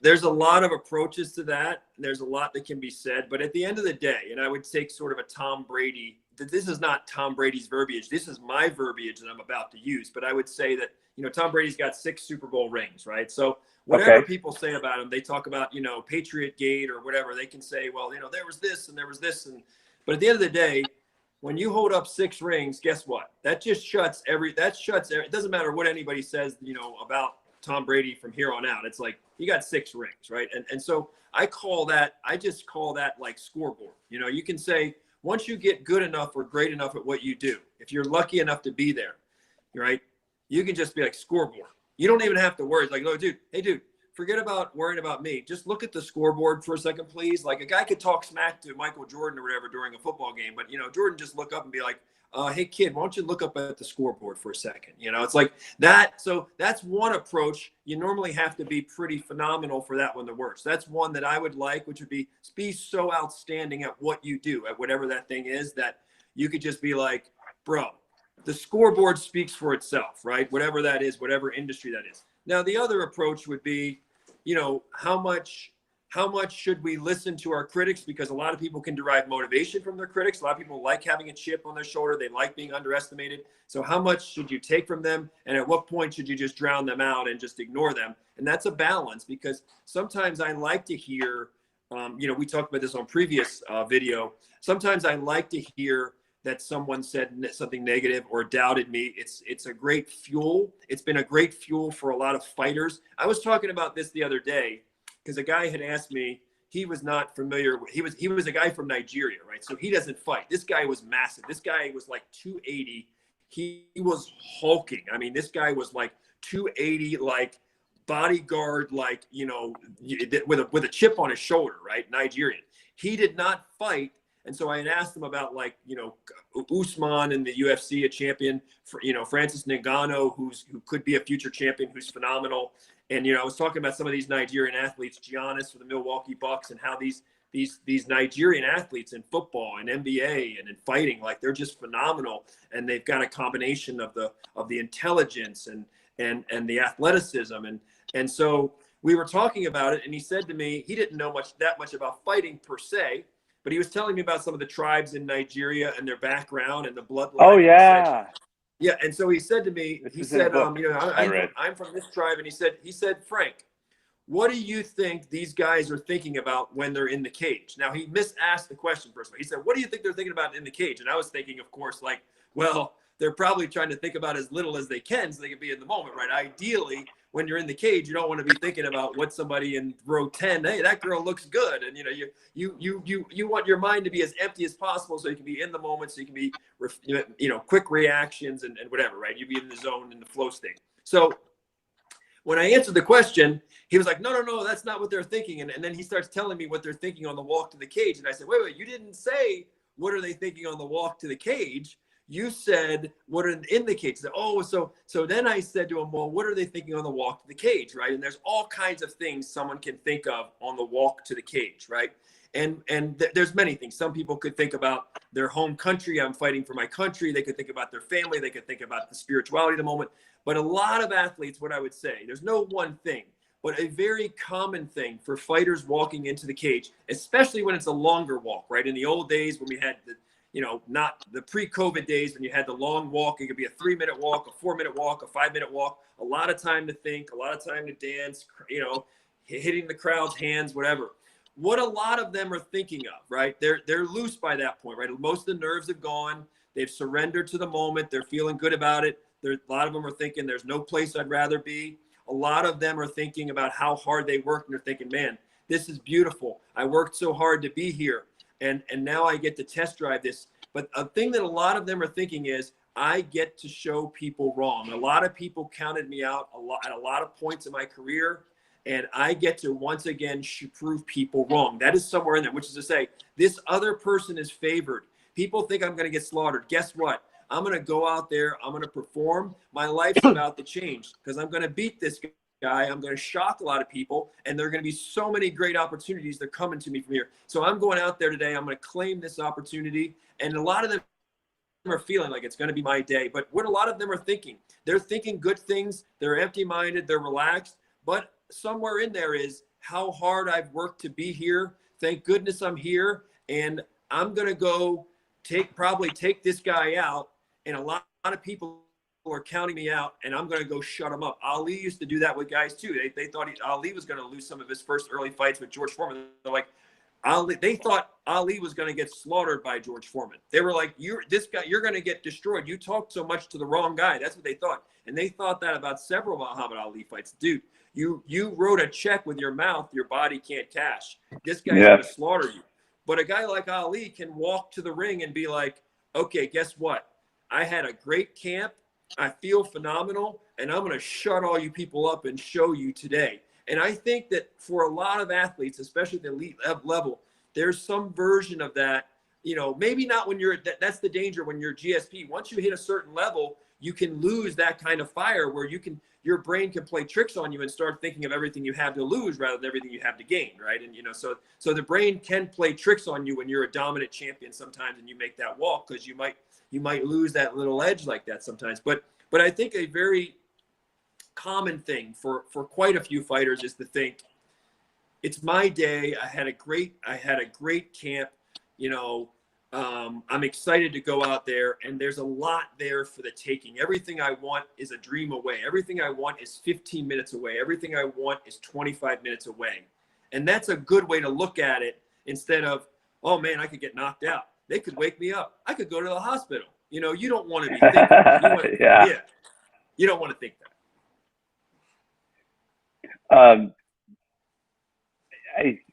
There's a lot of approaches to that. There's a lot that can be said, but at the end of the day, and I would take sort of a Tom Brady this is not Tom Brady's verbiage. This is my verbiage that I'm about to use. But I would say that, Tom Brady's got 6 Super Bowl rings, right? So whatever people say about him, they talk about, Patriot Gate or whatever. They can say, well, there was this and there was this. But at the end of the day, when you hold up 6 rings, guess what? That shuts it doesn't matter what anybody says, about Tom Brady from here on out. It's like, you got 6 rings, right? And so I just call that like scoreboard. You can say, once you get good enough or great enough at what you do, if you're lucky enough to be there, right, you can just be like scoreboard. You don't even have to worry. It's like, oh, hey, dude, forget about worrying about me. Just look at the scoreboard for a second, please. Like, a guy could talk smack to Michael Jordan or whatever during a football game, but, Jordan just look up and be like, hey, kid, why don't you look up at the scoreboard for a second? It's like that. So that's one approach. You normally have to be pretty phenomenal for that one to work. So that's one that I would like, which would be so outstanding at what you do, at whatever that thing is, that you could just be like, bro, the scoreboard speaks for itself, right? Whatever that is, whatever industry that is. Now, the other approach would be, how much should we listen to our critics? Because a lot of people can derive motivation from their critics. A lot of people like having a chip on their shoulder. They like being underestimated. So how much should you take from them? And at what point should you just drown them out and just ignore them? And that's a balance, because sometimes I like to hear, we talked about this on previous video. Sometimes I like to hear that someone said something negative or doubted me. It's a great fuel. It's been a great fuel for a lot of fighters. I was talking about this the other day, because a guy had asked me, he was not familiar. He was a guy from Nigeria, right? So he doesn't fight. This guy was massive. This guy was like 280. He was hulking. I mean, this guy was like 280, like bodyguard, like, with a chip on his shoulder, right? Nigerian. He did not fight. And so I had asked him about, like, Usman in the UFC, a champion, for, Francis Ngannou, who could be a future champion, who's phenomenal. And, I was talking about some of these Nigerian athletes, Giannis for the Milwaukee Bucks, and how these Nigerian athletes in football and NBA and in fighting, like, they're just phenomenal. And they've got a combination of the intelligence and the athleticism. And so we were talking about it, and he said to me, he didn't know that much about fighting per se, but he was telling me about some of the tribes in Nigeria and their background and the bloodline. Oh, yeah. Yeah, and so he said to me, I'm from this tribe, and he said, Frank, what do you think these guys are thinking about when they're in the cage? Now, he misasked the question first. He said, what do you think they're thinking about in the cage? And I was thinking, of course, like, well, they're probably trying to think about as little as they can so they can be in the moment, right? Ideally, when you're in the cage, you don't want to be thinking about what somebody in row 10, hey, that girl looks good. And, you want your mind to be as empty as possible so you can be in the moment, so you can be, quick reactions and whatever, right? You be in the zone, in the flow state. So when I answered the question, he was like, no, that's not what they're thinking. And then he starts telling me what they're thinking on the walk to the cage. And I said, wait, you didn't say, what are they thinking on the walk to the cage? You said, what are in the cage? So then I said to him, well, what are they thinking on the walk to the cage, right? And there's all kinds of things someone can think of on the walk to the cage, right? And there's many things. Some people could think about their home country. I'm fighting for my country. They could think about their family. They could think about the spirituality of the moment. But a lot of athletes, what I would say, there's no one thing, but a very common thing for fighters walking into the cage, especially when it's a longer walk, right? In the old days when we had not the pre-COVID days when you had the long walk, it could be a 3-minute walk, a 4-minute walk, a 5-minute walk, a lot of time to think, a lot of time to dance, hitting the crowd's hands, whatever. What a lot of them are thinking of, right? They're loose by that point, right? Most of the nerves have gone. They've surrendered to the moment. They're feeling good about it. A lot of them are thinking, there's no place I'd rather be. A lot of them are thinking about how hard they worked, and they're thinking, man, this is beautiful. I worked so hard to be here. And now I get to test drive this. But a thing that a lot of them are thinking is, I get to show people wrong. A lot of people counted me out at a lot of points in my career, and I get to once again prove people wrong. That is somewhere in there, which is to say, this other person is favored. People think I'm going to get slaughtered. Guess what? I'm going to go out there. I'm going to perform. My life's about to change because I'm going to beat this guy. I'm going to shock a lot of people, and there are going to be so many great opportunities that are coming to me from here. So I'm going out there today. I'm going to claim this opportunity, and a lot of them are feeling like it's going to be my day. But what a lot of them are thinking, they're thinking good things. They're empty-minded. They're relaxed. But somewhere in there is how hard I've worked to be here. Thank goodness I'm here, and I'm going to go probably take this guy out, and a lot of people are counting me out, and I'm going to go shut him up. Ali used to do that with guys too. They thought Ali was going to lose some of his first early fights with George Foreman. They're like, they thought Ali was going to get slaughtered by George Foreman. They were like, you're going to get destroyed. You talked so much to the wrong guy. That's what they thought. And they thought that about several Muhammad Ali fights. Dude, you wrote a check with your mouth your body can't cash. This guy's going to slaughter you. But a guy like Ali can walk to the ring and be like, okay, guess what? I had a great camp. I feel phenomenal, and I'm going to shut all you people up and show you today. And I think that for a lot of athletes, especially at the elite level, there's some version of that. You know, maybe not when you're that's the danger when you're GSP. Once you hit a certain level, you can lose that kind of fire where your brain can play tricks on you and start thinking of everything you have to lose rather than everything you have to gain, right? And so the brain can play tricks on you when you're a dominant champion sometimes, and you make that walk because you might lose that little edge like that sometimes. But I think a very common thing for quite a few fighters is to think, it's my day. I had a great camp. I'm excited to go out there, and there's a lot there for the taking. Everything I want is a dream away. Everything I want is 15 minutes away. Everything I want is 25 minutes away. And that's a good way to look at it, instead of, oh man, I could get knocked out. They could wake me up. I could go to the hospital. You don't want to be thinking. You don't want to think that.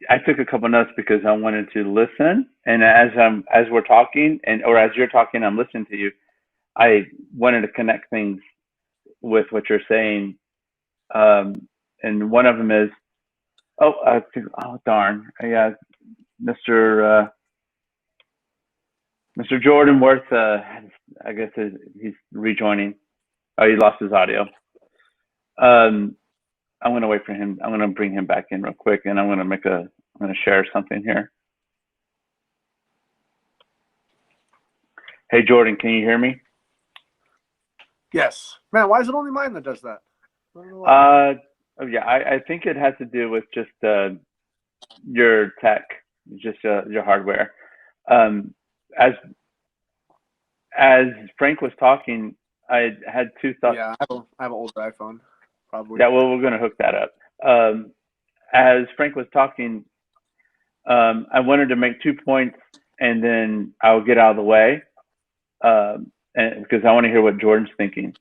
I took a couple notes because I wanted to listen, and as we're talking, or as you're talking, I'm listening to you. I wanted to connect things with what you're saying, and one of them is, darn, yeah, Mr. Jordan Worth. I guess he's rejoining. Oh, he lost his audio. I'm going to wait for him. I'm going to bring him back in real quick, and I'm going to share something here. Hey, Jordan, can you hear me? Yes. Man, why is it only mine that does that? Yeah, I think it has to do with just your tech, just your hardware. As Frank was talking, I had two thoughts. Yeah, I have an older iPhone. Probably. Yeah, well, we're going to hook that up. As Frank was talking, I wanted to make 2 points, and then I'll get out of the way, and because I want to hear what Jordan's thinking.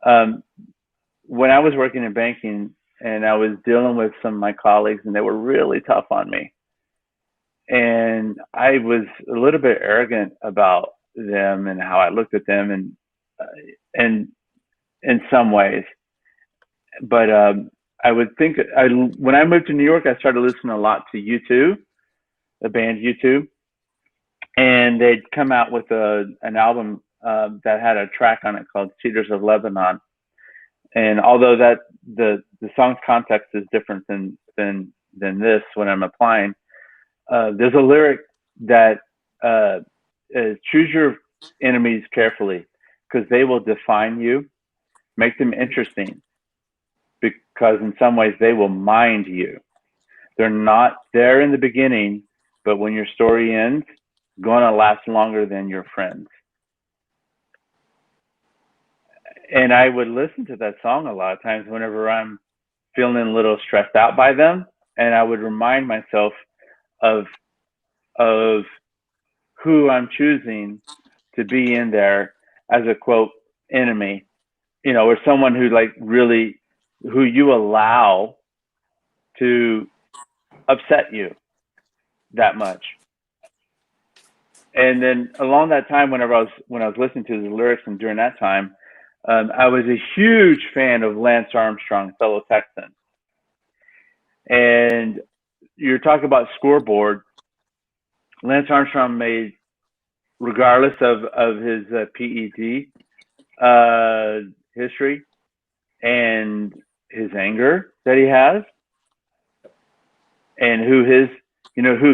When I was working in banking, and I was dealing with some of my colleagues, and they were really tough on me, and I was a little bit arrogant about them and how I looked at them, and in some ways. But I would think when I moved to New York, I started listening a lot to U2, the band U2, and they'd come out with an album that had a track on it called Cedars of Lebanon. And although that the song's context is different than this when I'm applying, there's a lyric that is, choose your enemies carefully because they will define you, make them interesting. Because in some ways they will mind you. They're not there in the beginning, but when your story ends, going to last longer than your friends. And I would listen to that song a lot of times whenever I'm feeling a little stressed out by them, and I would remind myself of who I'm choosing to be in there as a quote enemy, or someone who who you allow to upset you that much. And then along that time, when I was listening to the lyrics, and during that time, I was a huge fan of Lance Armstrong, fellow Texan. And you're talking about scoreboard. Lance Armstrong made, regardless of his PED history and his anger that he has, and who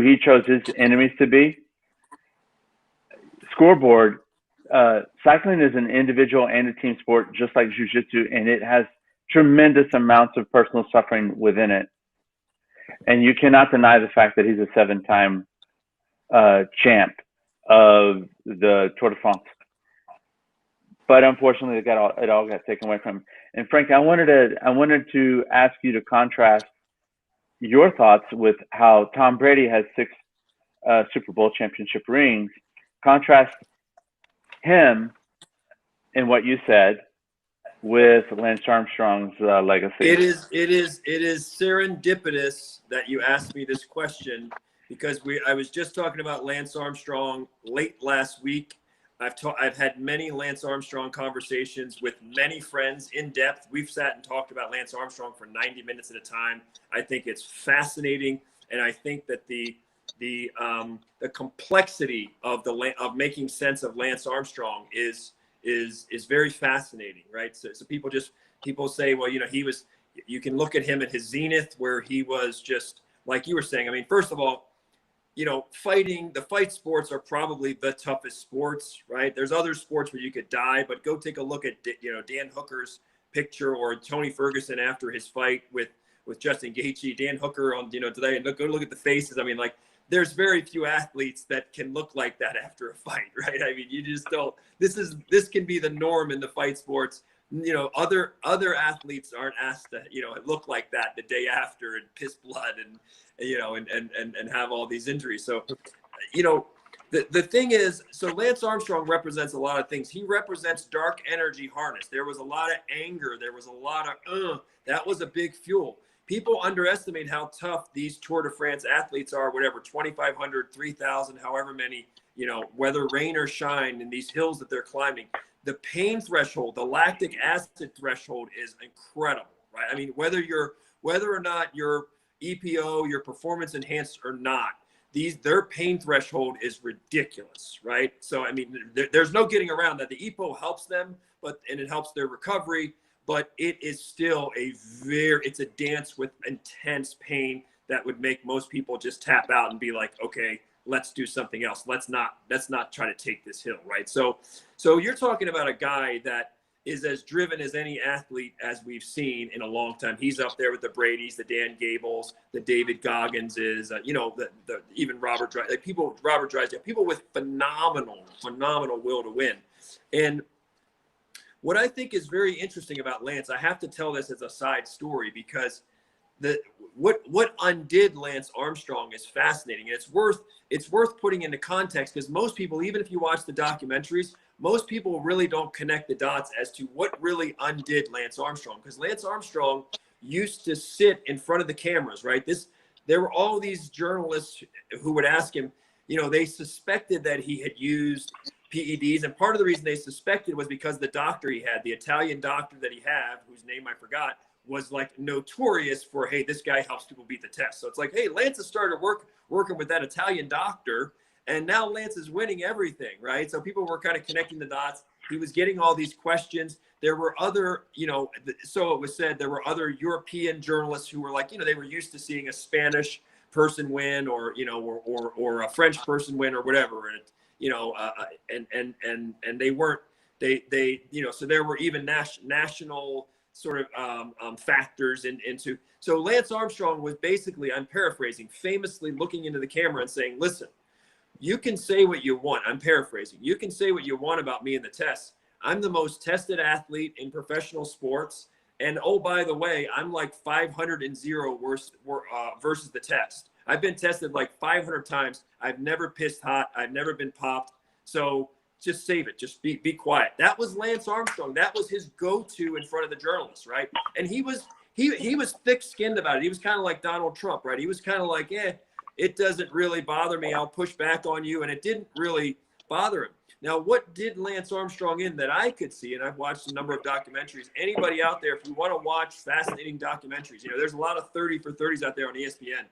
he chose his enemies to be. Scoreboard, cycling is an individual and a team sport, just like jiu-jitsu, and it has tremendous amounts of personal suffering within it. And you cannot deny the fact that he's a 7-time champ of the Tour de France. But unfortunately, it all got taken away from him. And Frank, I wanted to ask you to contrast your thoughts with how Tom Brady has 6 Super Bowl championship rings. Contrast him in what you said with Lance Armstrong's legacy. It is serendipitous that you asked me this question, because I was just talking about Lance Armstrong late last week. I've had many Lance Armstrong conversations with many friends in depth. We've sat and talked about Lance Armstrong for 90 minutes at a time. I think it's fascinating, and I think that the complexity of making sense of Lance Armstrong is very fascinating, right? So people say, well, you can look at him at his zenith, where he was just like you were saying. I mean, first of all, the fight sports are probably the toughest sports, right? There's other sports where you could die, but go take a look at, Dan Hooker's picture, or Tony Ferguson after his fight with Justin Gaethje, Dan Hooker on, today, and go look at the faces. I mean, like, there's very few athletes that can look like that after a fight, right? I mean, you just don't, this can be the norm in the fight sports. Other athletes aren't asked to, look like that the day after and piss blood and have all these injuries. So, the thing is, so Lance Armstrong represents a lot of things. He represents dark energy harness. There was a lot of anger. There was a lot of, that was a big fuel. People underestimate how tough these Tour de France athletes are, whatever, 2,500, 3,000, however many, whether rain or shine in these hills that they're climbing. The pain threshold, the lactic acid threshold is incredible, right? I mean, whether or not you're EPO, your performance enhanced or not, their pain threshold is ridiculous, right? So, I mean, there's no getting around that. The EPO helps them, and it helps their recovery, but it is still it's a dance with intense pain that would make most people just tap out and be like, okay, let's do something else. Let's not try to take this hill, right? So you're talking about a guy that is as driven as any athlete as we've seen in a long time. He's up there with the Bradys, the Dan Gables, the David Goggins, even Robert Drysdale, Robert Drysdale, people with phenomenal will to win. And what I think is very interesting about Lance, I have to tell this as a side story, because what undid Lance Armstrong is fascinating. And it's worth putting into context, because most people, even if you watch the documentaries, most people really don't connect the dots as to what really undid Lance Armstrong. Because Lance Armstrong used to sit in front of the cameras, right? There were all these journalists who would ask him, they suspected that he had used PEDs. And part of the reason they suspected was because the doctor he had, the Italian doctor that he had, whose name I forgot, was like notorious for, hey, this guy helps people beat the test. So it's like, hey, Lance has started working with that Italian doctor, and now Lance is winning everything, right? So people were kind of connecting the dots. He was getting all these questions. There were other, so it was said, there were other European journalists who were like, they were used to seeing a Spanish person win, or a French person win, or whatever. And they weren't, so there were even national sort of factors into. So Lance Armstrong was basically, I'm paraphrasing, famously looking into the camera and saying, listen, you can say what you want. I'm paraphrasing. You can say what you want about me in the tests. I'm the most tested athlete in professional sports. And oh, by the way, I'm like 500-0 versus the test. I've been tested like 500 times. I've never pissed hot. I've never been popped. So just save it. Just be quiet. That was Lance Armstrong. That was his go-to in front of the journalists, right? And he was thick-skinned about it. He was kind of like Donald Trump, right? He was kind of like, it doesn't really bother me. I'll push back on you. And it didn't really bother him. Now, what did Lance Armstrong in that I could see, and I've watched a number of documentaries. Anybody out there, if you want to watch fascinating documentaries, there's a lot of 30 for 30s out there on ESPN.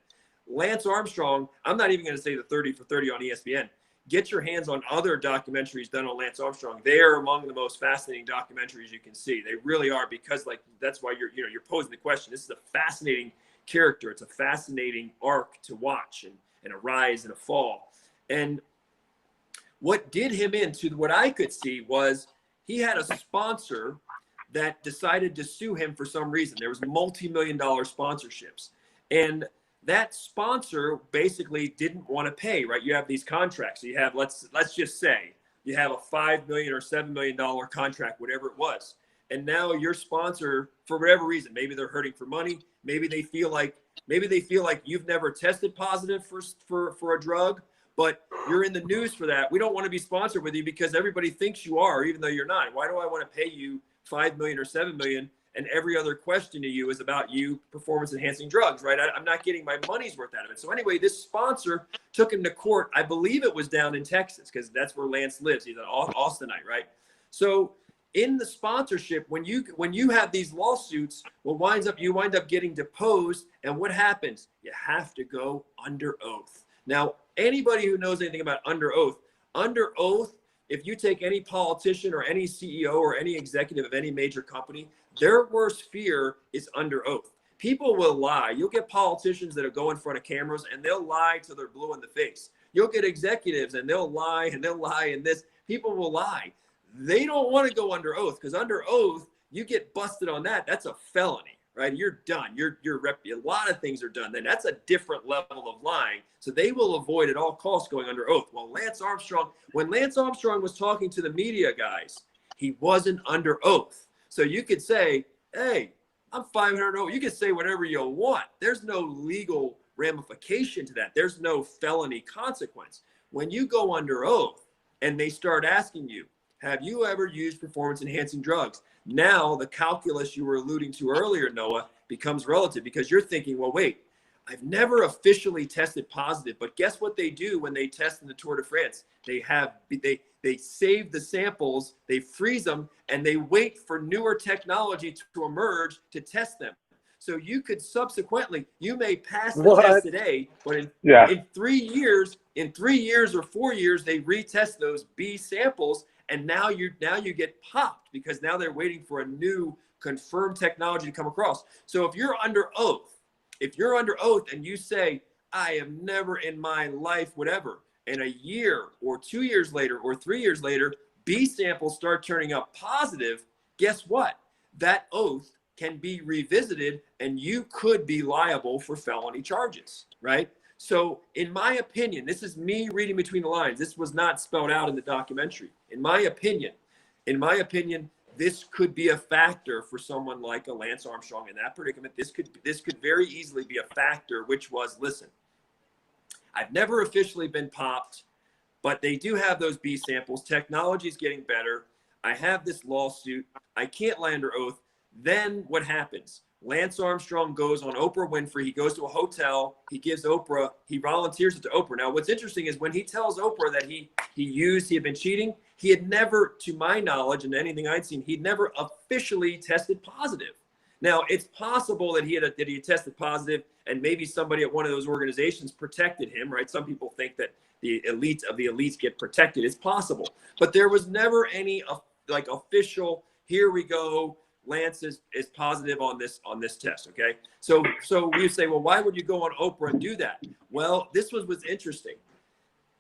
Lance Armstrong, I'm not even going to say the 30 for 30 on ESPN. Get your hands on other documentaries done on Lance Armstrong. They are among the most fascinating documentaries you can see. They really are, because that's why you're posing the question. This is a fascinating character. It's a fascinating arc to watch, and a rise and a fall. And what did him into what I could see was he had a sponsor that decided to sue him for some reason. There was multi-million-dollar sponsorships. And that sponsor basically didn't want to pay, right? You have these contracts. So you have, let's just say you have a $5 million or $7 million contract, whatever it was. And now your sponsor, for whatever reason, maybe they're hurting for money. Maybe they feel like you've never tested positive for a drug, but you're in the news for that. We don't want to be sponsored with you because everybody thinks you are, even though you're not. Why do I want to pay you $5 million or $7 million? And every other question to you is about you performance enhancing drugs, right? I'm not getting my money's worth out of it. So anyway, this sponsor took him to court. I believe it was down in Texas because that's where Lance lives. He's an Austinite, right? So in the sponsorship, when you have these lawsuits, you wind up getting deposed. And what happens? You have to go under oath. Now, anybody who knows anything about under oath, if you take any politician or any CEO or any executive of any major company, their worst fear is under oath. People will lie. You'll get politicians that'll go in front of cameras and they'll lie till they're blue in the face. You'll get executives and they'll lie and this. People will lie. They don't want to go under oath because under oath, you get busted on that. That's a felony, right? You're done. A lot of things are done. Then that's a different level of lying. So they will avoid at all costs going under oath. Well, when Lance Armstrong was talking to the media guys, he wasn't under oath. So you could say, hey, I'm 500. You can say whatever you want. There's no legal ramification to that. There's no felony consequence. When you go under oath and they start asking you, have you ever used performance enhancing drugs? Now the calculus you were alluding to earlier, Noah, becomes relative because you're thinking, well, wait, I've never officially tested positive, but guess what they do when they test in the Tour de France? They save the samples, they freeze them, and they wait for newer technology to emerge to test them. So you could subsequently, you may pass the test today, but in 3 years, or 4 years, they retest those B samples, and now you get popped because now they're waiting for a new confirmed technology to come across. So if you're under oath and you say, I have never in my life, whatever, and a year or 2 years later or 3 years later, B samples start turning up positive, guess what? That oath can be revisited and you could be liable for felony charges, right? So in my opinion, this is me reading between the lines. This was not spelled out in the documentary. In my opinion, this could be a factor for someone like a Lance Armstrong in that predicament. This could very easily be a factor, which was, listen, I've never officially been popped, but they do have those B samples. Technology is getting better. I have this lawsuit. I can't lie under oath. Then what happens? Lance Armstrong goes on Oprah Winfrey. He goes to a hotel. He volunteers it to Oprah. Now, what's interesting is when he tells Oprah that he had been cheating, he had never, to my knowledge and anything I'd seen, he'd never officially tested positive. Now, it's possible that he had tested positive and maybe somebody at one of those organizations protected him, right? Some people think that the elites of the elites get protected. It's possible. But there was never any official, here we go, Lance is positive on this test, okay? So we say, well, why would you go on Oprah and do that? Well, this was what's interesting.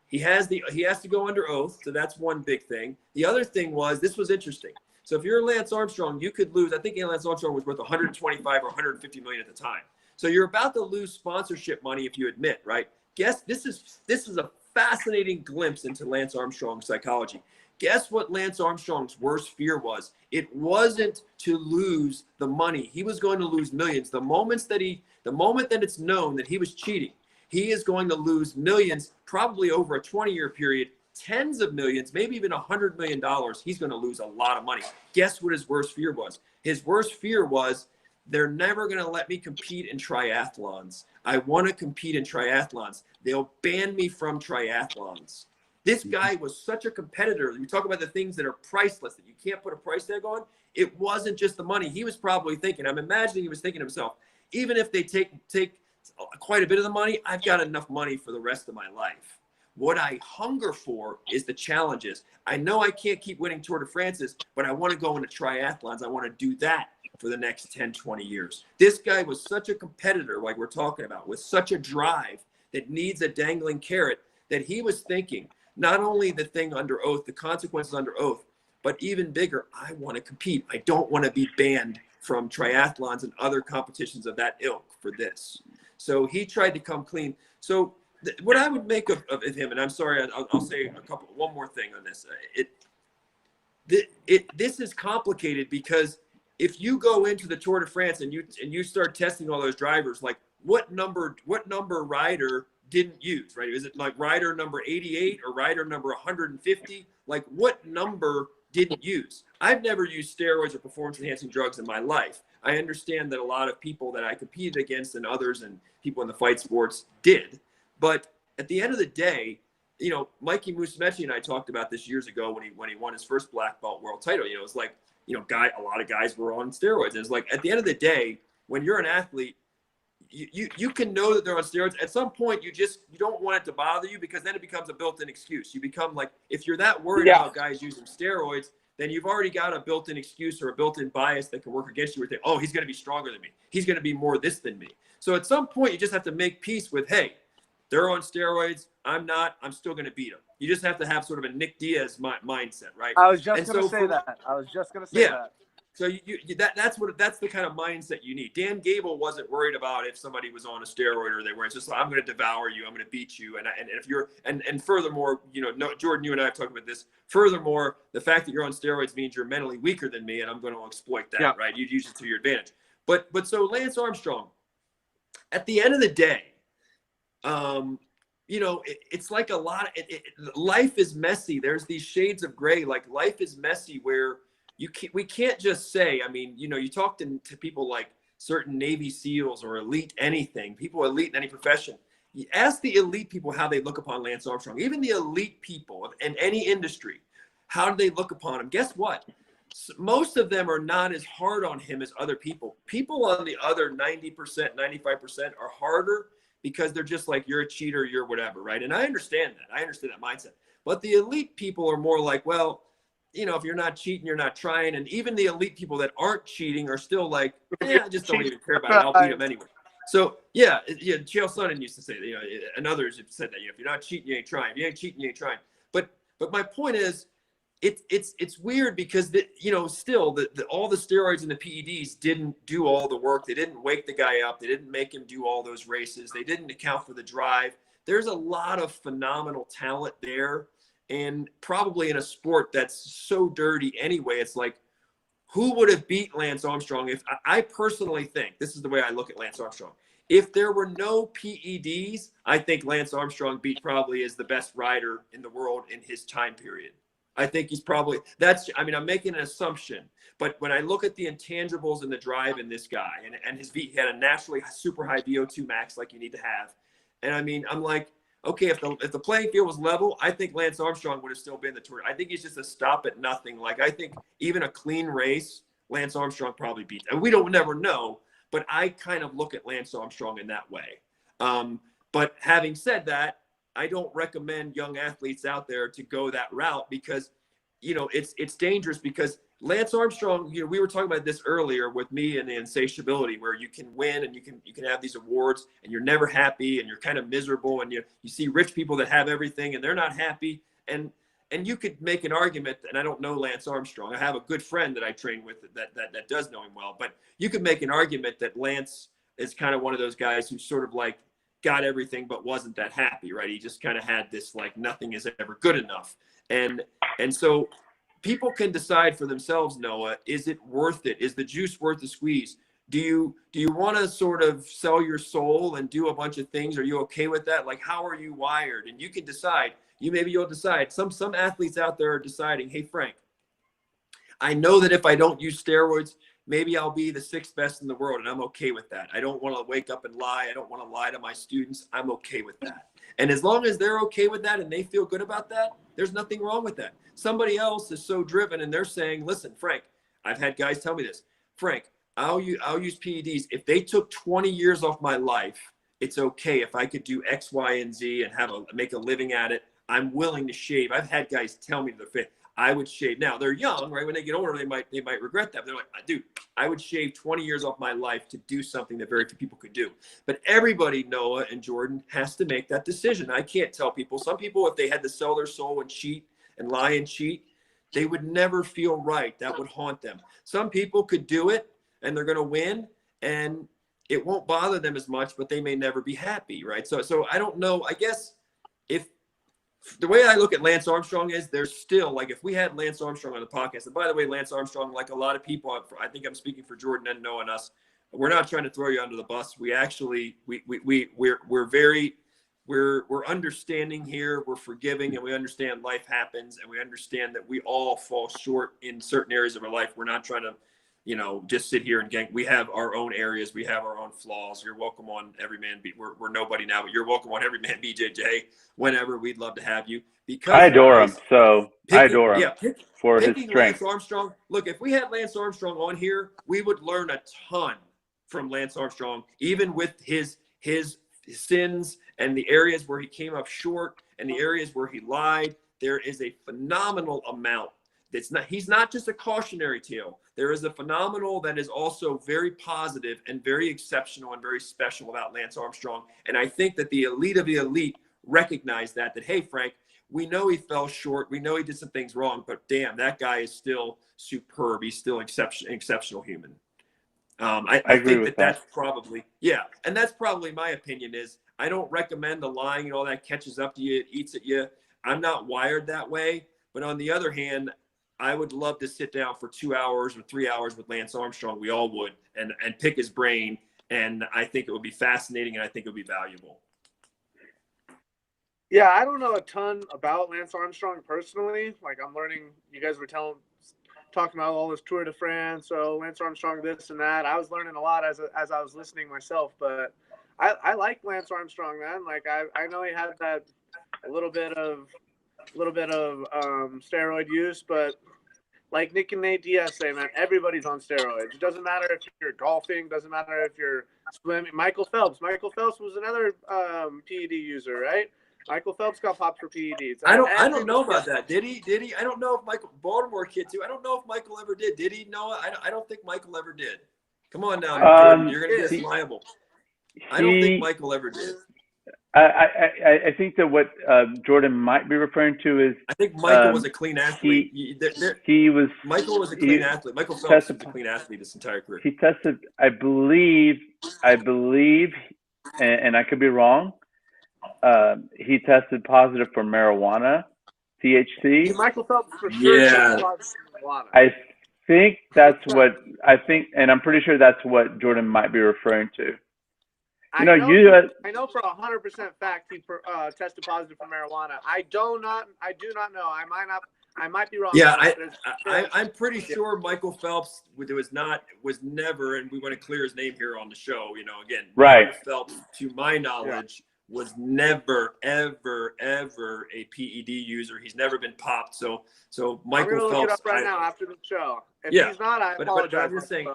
He has to go under oath, so that's one big thing. The other thing was, this was interesting. So if you're Lance Armstrong, you could lose, I think Lance Armstrong was worth 125 or 150 million at the time. So you're about to lose sponsorship money if you admit, right? Guess this is a fascinating glimpse into Lance Armstrong's psychology. Guess what Lance Armstrong's worst fear was? It wasn't to lose the money. He was going to lose millions. The moment that it's known that he was cheating, he is going to lose millions, probably over a 20-year period, tens of millions, maybe even $100 million. He's going to lose a lot of money. Guess what his worst fear was? His worst fear was, they're never going to let me compete in triathlons. I want to compete in triathlons. They'll ban me from triathlons. This guy was such a competitor. You talk about the things that are priceless, that you can't put a price tag on. It wasn't just the money. He was probably thinking, I'm imagining he was thinking to himself, even if they take quite a bit of the money, I've got enough money for the rest of my life. What I hunger for is the challenges. I know I can't keep winning Tour de France's, but I want to go into triathlons. I want to do that for the next 10, 20 years. This guy was such a competitor, like we're talking about, with such a drive that needs a dangling carrot, that he was thinking, not only the thing under oath, the consequences under oath, but even bigger, I want to compete. I don't want to be banned from triathlons and other competitions of that ilk for this. So he tried to come clean. So what I would make of him, and I'm sorry, I'll say one more thing on this. This is complicated because if you go into the Tour de France and you start testing all those drivers, like what number rider didn't use, right? Is it like rider number 88 or rider number 150? Like what number didn't use? I've never used steroids or performance enhancing drugs in my life. I understand that a lot of people that I competed against and others and people in the fight sports did. But at the end of the day, you know, Mikey Musumeci and I talked about this years ago when he won his first black belt world title. You know, it's like, you know, a lot of guys were on steroids. It's like at the end of the day, when you're an athlete, you can know that they're on steroids. At some point, you don't want it to bother you because then it becomes a built-in excuse. You become like, if you're that worried about guys using steroids, then you've already got a built-in excuse or a built-in bias that can work against you. Where you think, oh, he's going to be stronger than me. He's going to be more this than me. So at some point, you just have to make peace with, hey, they're on steroids. I'm not. I'm still going to beat them. You just have to have sort of a Nick Diaz mindset, right? I was just going to say that. So that's the kind of mindset you need. Dan Gable wasn't worried about if somebody was on a steroid or they were. It's just like, I'm going to devour you. I'm going to beat you. And if you're and furthermore, you know, Jordan, you and I have talked about this. Furthermore, the fact that you're on steroids means you're mentally weaker than me, and I'm going to exploit that. Right? You use it to your advantage. But so Lance Armstrong, at the end of the day, you know, it's like a lot. Life is messy. There's these shades of gray. Like life is messy where we can't just say, I mean, you know, you talk to people like certain Navy SEALs or elite anything, people elite in any profession. You ask the elite people how they look upon Lance Armstrong, even the elite people in any industry, how do they look upon him? Guess what? Most of them are not as hard on him as other people. People on the other 90%, 95% are harder because they're just like, you're a cheater, you're whatever, right? And I understand that. I understand that mindset. But the elite people are more like, well, you know, if you're not cheating, you're not trying. And even the elite people that aren't cheating are still like, I just don't even care about it. I'll beat them anyway. So yeah, Chael Sonnen used to say that, you know, and others have said that, you know, if you're not cheating, you ain't trying. If you ain't cheating, you ain't trying. But my point is, it's weird because you know, still all the steroids and the PEDs didn't do all the work. They didn't wake the guy up. They didn't make him do all those races. They didn't account for the drive. There's a lot of phenomenal talent there. And probably in a sport that's so dirty anyway, it's like, who would have beat Lance Armstrong? If I personally think, this is the way I look at Lance Armstrong. If there were no PEDs, I think Lance Armstrong probably is the best rider in the world in his time period. I think he's probably, I'm making an assumption, but when I look at the intangibles and the drive in this guy and he had a naturally super high VO2 max like you need to have. And I mean, I'm like, okay, if the playing field was level, I think Lance Armstrong would have still been the Tour. I think he's just a stop at nothing. Like, I think even a clean race, Lance Armstrong probably beats. And we don't never know, but I kind of look at Lance Armstrong in that way. But having said that, I don't recommend young athletes out there to go that route because, you know, it's dangerous because Lance Armstrong, you know, we were talking about this earlier with me and the insatiability, where you can win and you can have these awards and you're never happy and you're kind of miserable, and you see rich people that have everything and they're not happy, and you could make an argument, and I don't know Lance Armstrong. I have a good friend that I train with that does know him well, but you could make an argument that Lance is kind of one of those guys who sort of like got everything but wasn't that happy, right? He just kind of had this like nothing is ever good enough, and so people can decide for themselves, Noah, is it worth it? Is the juice worth the squeeze? Do you want to sort of sell your soul and do a bunch of things? Are you okay with that? Like, how are you wired? And you can decide. You'll decide. Some athletes out there are deciding, hey, Frank, I know that if I don't use steroids, maybe I'll be the 6th best in the world, and I'm okay with that. I don't want to wake up and lie. I don't want to lie to my students. I'm okay with that. And as long as they're okay with that and they feel good about that, there's nothing wrong with that. Somebody else is so driven and they're saying, listen, Frank, I've had guys tell me this. Frank, I'll use PEDs. If they took 20 years off my life, it's okay. If I could do X, Y, and Z and make a living at it, I'm willing to shave. I've had guys tell me to their face, I would shave. Now they're young, right? When they get older, they might regret that. But they're like, dude, I would shave 20 years off my life to do something that very few people could do. But everybody, Noah and Jordan, has to make that decision. I can't tell people. Some people, if they had to sell their soul and cheat and lie and cheat, they would never feel right. That would haunt them. Some people could do it and they're going to win. And it won't bother them as much, but they may never be happy, right? So I don't know. I guess if the way I look at Lance Armstrong is there's still, like, if we had Lance Armstrong on the podcast, and by the way, Lance Armstrong, like a lot of people, I think I'm speaking for Jordan and Noah and us, we're not trying to throw you under the bus. We actually, we're understanding here, we're forgiving, and we understand life happens, and we understand that we all fall short in certain areas of our life. We're not trying to, just sit here and gang. We have our own areas. We have our own flaws. You're welcome on Everyman. We're nobody now, but you're welcome on Everyman BJJ whenever. We'd love to have you. Because I adore him. So I adore him for his strength. Lance Armstrong. Look, if we had Lance Armstrong on here, we would learn a ton from Lance Armstrong, even with his sins and the areas where he came up short and the areas where he lied. There is a phenomenal amount. He's not just a cautionary tale. There is a phenomenal that is also very positive and very exceptional and very special about Lance Armstrong. And I think that the elite of the elite recognize that, hey, Frank, we know he fell short. We know he did some things wrong, but damn, that guy is still superb. He's still exceptional human. I think that that's probably, and that's probably my opinion is I don't recommend the lying and all that catches up to you, it eats at you. I'm not wired that way. But on the other hand, I would love to sit down for 2 hours or 3 hours with Lance Armstrong. We all would, and pick his brain. And I think it would be fascinating, and I think it would be valuable. Yeah, I don't know a ton about Lance Armstrong personally. Like, I'm learning. You guys were talking about all this Tour de France, so Lance Armstrong, this and that. I was learning a lot as I was listening myself. But I like Lance Armstrong, man. Like, I know he had that a little bit of steroid use, but like Nick and Nate Diaz say, man, everybody's on steroids. It doesn't matter if you're golfing, doesn't matter if you're swimming. Michael Phelps was another PED user, right? Michael Phelps got popped for PEDs. I don't know about that. Did he? I don't know if Michael, Baltimore kid too. I don't know if Michael ever did. Did he? Noah? I don't think Michael ever did. Come on now, Jordan, you're gonna get liable. I don't think Michael ever did. I think that what Jordan might be referring to is I think Michael was a clean athlete. Michael was a clean athlete. Michael Phelps was a clean athlete his entire career. He tested, I believe, and I could be wrong. He tested positive for marijuana, THC. Michael Phelps for sure tested positive for marijuana. I think that's what and I'm pretty sure that's what Jordan might be referring to. I know for 100% fact he tested positive for marijuana. I do not know. I might be wrong. Yeah, I'm pretty sure Michael Phelps was never, and we want to clear his name here on the show. Again, right. Michael Phelps, to my knowledge, was never, ever, ever a PED user. He's never been popped. So Michael Phelps. Look it up right now after the show. If he's not, I apologize. But I'm just saying.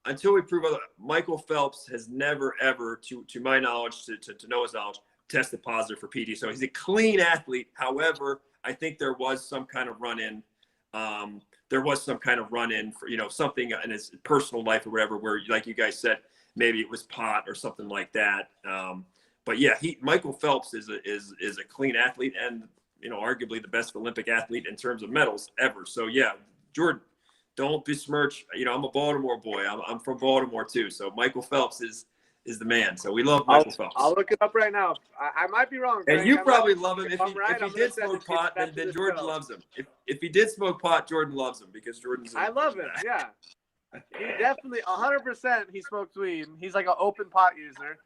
Until we prove other, Michael Phelps has never, ever, to my knowledge, to Noah's knowledge, tested positive for PD. So he's a clean athlete. However, I think there was some kind of run-in. There was some kind of run-in for, something in his personal life or whatever, where, like you guys said, maybe it was pot or something like that. But yeah, Michael Phelps is a clean athlete and, arguably the best Olympic athlete in terms of medals ever. So yeah, Jordan, don't besmirch. I'm a Baltimore boy. I'm from Baltimore too. So Michael Phelps is the man. So we love Michael Phelps. I'll look it up right now. I might be wrong. And you probably love him. If he did smoke pot, then Jordan loves him. If he did smoke pot, Jordan loves him because Jordan's. I love him. Yeah. He definitely 100%. He smokes weed. He's like an open pot user.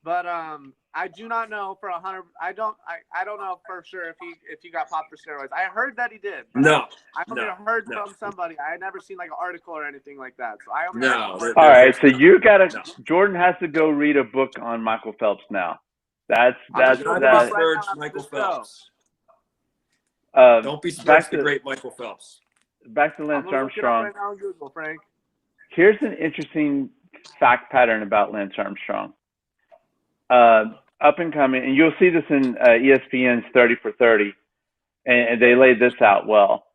But I do not know for 100. I don't know for sure if he got popped for steroids. I heard that he did. No, I only heard from somebody. I had never seen like an article or anything like that. So I only all right. So you gotta. No. Jordan has to go read a book on Michael Phelps now. That's Michael Phelps. Don't be the great Michael Phelps. Back to Lance Armstrong. Right now on Google, Frank. Here's an interesting fact pattern about Lance Armstrong. Up and coming, and you'll see this in ESPN's 30 for 30, and they laid this out well.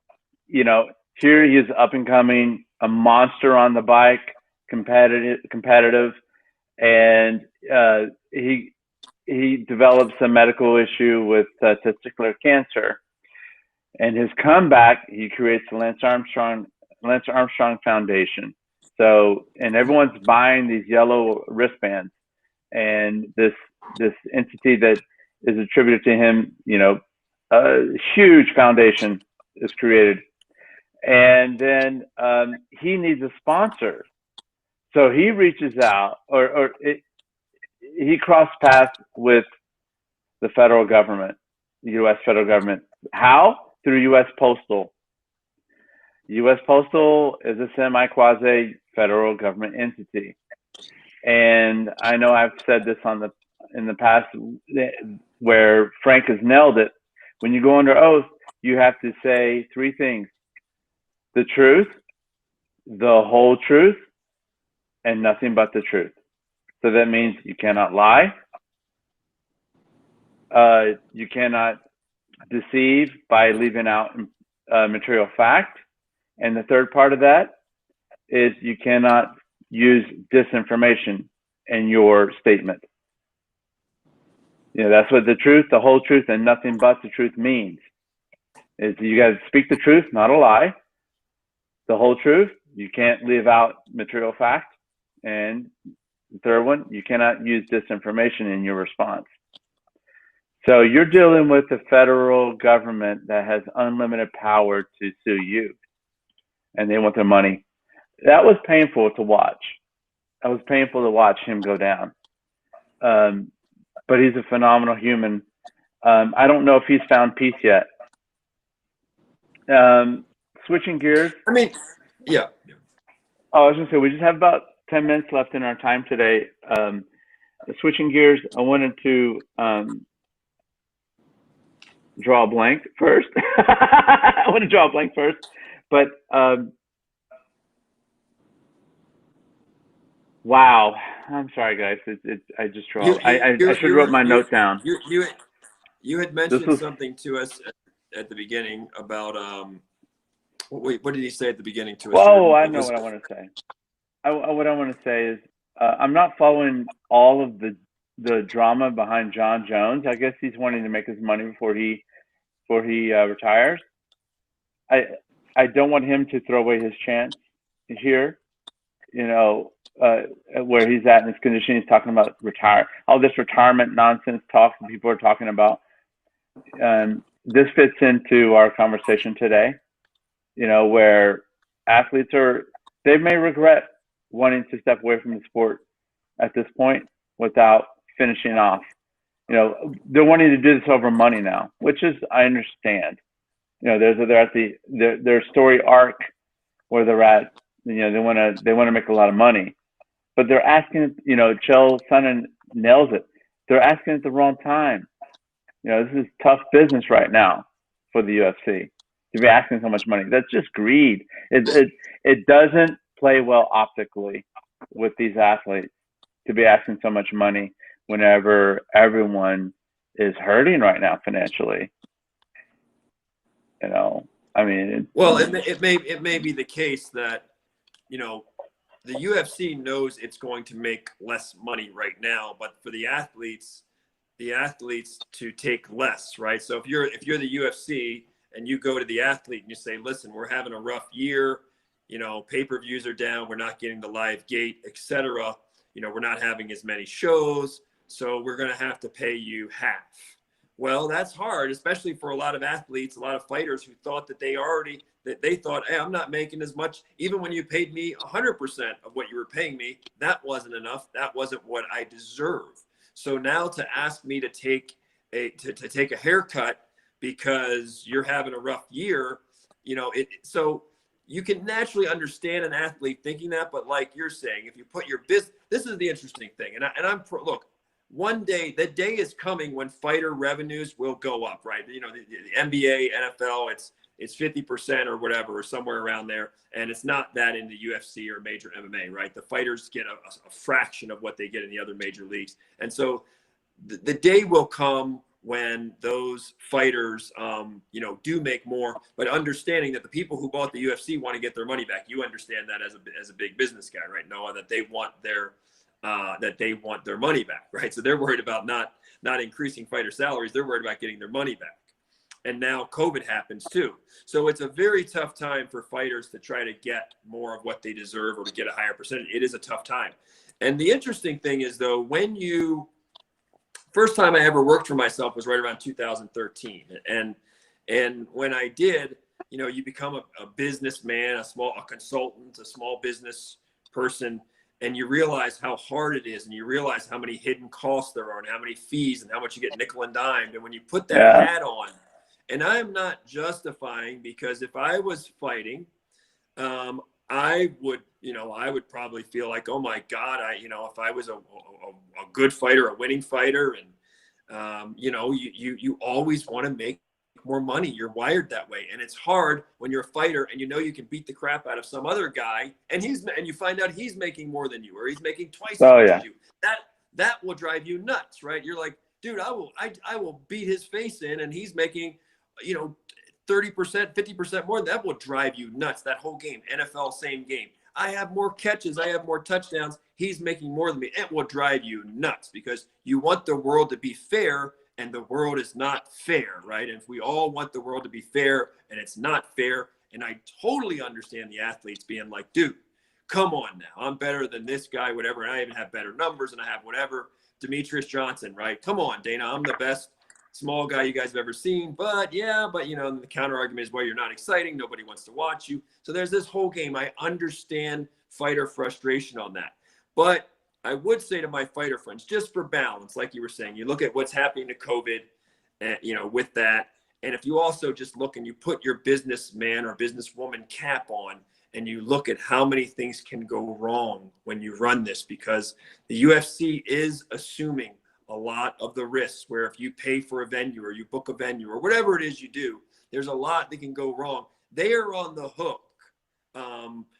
Here he is up and coming, a monster on the bike, competitive, and he develops a medical issue with testicular cancer. And his comeback, he creates the Lance Armstrong Foundation. So, and everyone's buying these yellow wristbands, and this entity that is attributed to him, a huge foundation is created, and then he needs a sponsor. So he reaches out, he crossed paths with the federal government, the U.S. federal government. How? Through U.S. Postal. U.S. Postal is a semi-quasi federal government entity. And I know I've said this in the past where Frank has nailed it. When you go under oath, you have to say three things: the truth, the whole truth, and nothing but the truth. So that means you cannot lie. You cannot deceive by leaving out material fact. And the third part of that is you cannot use disinformation in your statement. That's what the truth, the whole truth, and nothing but the truth means. Is you got to speak the truth, not a lie. The whole truth, you can't leave out material fact. And the third one, you cannot use disinformation in your response. So you're dealing with the federal government that has unlimited power to sue you, and they want their money. That was painful to watch. That was painful to watch him go down. But he's a phenomenal human. I don't know if he's found peace yet. Switching gears. I mean, yeah. Oh, I was going to say, we just have about 10 minutes left in our time today. Switching gears, I wanted to draw a blank first. I want to draw a blank first. But wow, I'm sorry, guys. I just draw. I should have wrote my note down. You had mentioned something to us at the beginning about what did he say at the beginning to us? Oh, I know what I want to say. What I want to say is I'm not following all of the drama behind John Jones. I guess he's wanting to make his money before he retires. I don't want him to throw away his chance here. Where he's at in his condition. He's talking about all this retirement nonsense talk that people are talking about. This fits into our conversation today, where athletes they may regret wanting to step away from the sport at this point without finishing off. They're wanting to do this over money now, which is, I understand. They're at their story arc where they're at. They want to make a lot of money, but they're asking. Chael Sonnen nails it. They're asking at the wrong time. This is tough business right now for the UFC to be asking so much money. That's just greed. It doesn't play well optically with these athletes to be asking so much money whenever everyone is hurting right now financially. I mean, it may be the case that the UFC knows it's going to make less money right now, but for the athletes to take less, right? So if you're the UFC and you go to the athlete and you say, listen, we're having a rough year, pay-per-views are down, we're not getting the live gate, etc. We're not having as many shows, so we're going to have to pay you half. Well, that's hard, especially for a lot of athletes, a lot of fighters who thought that they thought, hey, I'm not making as much. Even when you paid me 100% of what you were paying me, that wasn't enough. That wasn't what I deserve. So now to ask me to take a haircut because you're having a rough year, so you can naturally understand an athlete thinking that, but like you're saying, if you put your business, this is the interesting thing. Look, one day, the day is coming when fighter revenues will go up, right? The NBA, NFL, it's 50% or whatever, or somewhere around there. And it's not that in the UFC or major MMA, right? The fighters get a fraction of what they get in the other major leagues. And so the day will come when those fighters, do make more, but understanding that the people who bought the UFC want to get their money back. You understand that as a big business guy, right? Noah, that they want their money back, right? So they're worried about not increasing fighter salaries. They're worried about getting their money back. And now COVID happens too. So it's a very tough time for fighters to try to get more of what they deserve or to get a higher percentage. It is a tough time. And the interesting thing is, though, when you first time I ever worked for myself was right around 2013. And when I did, you know, you become a businessman, a consultant, a small business person, and you realize how hard it is, and you realize how many hidden costs there are and how many fees and how much you get nickel and dimed. And when you put that hat on, and I am not justifying, because if I was fighting, I would probably feel like, oh my God, if I was a good fighter, a winning fighter, and you always want to make more money. You're wired that way, and it's hard when you're a fighter and you know you can beat the crap out of some other guy, and you find out he's making more than you, or he's making twice as much as you. That will drive you nuts, right? You're like, dude, I will beat his face in, and he's making, 30%, 50% more. That will drive you nuts. That whole game. NFL, same game. I have more catches. I have more touchdowns. He's making more than me. It will drive you nuts, because you want the world to be fair, and the world is not fair, right? And if we all want the world to be fair and it's not fair, and I totally understand the athletes being like, dude, come on now. I'm better than this guy, whatever. And I even have better numbers, and I have whatever. Demetrius Johnson, right? Come on, Dana. I'm the best small guy you guys have ever seen. But the counter argument is, well, you're not exciting. Nobody wants to watch you. So there's this whole game. I understand fighter frustration on that. But I would say to my fighter friends, just for balance, like you were saying, you look at what's happening to COVID, with that. And if you also just look and you put your businessman or businesswoman cap on, and you look at how many things can go wrong when you run this, because the UFC is assuming a lot of the risks, where if you pay for a venue or you book a venue or whatever it is you do, there's a lot that can go wrong. They are on the hook.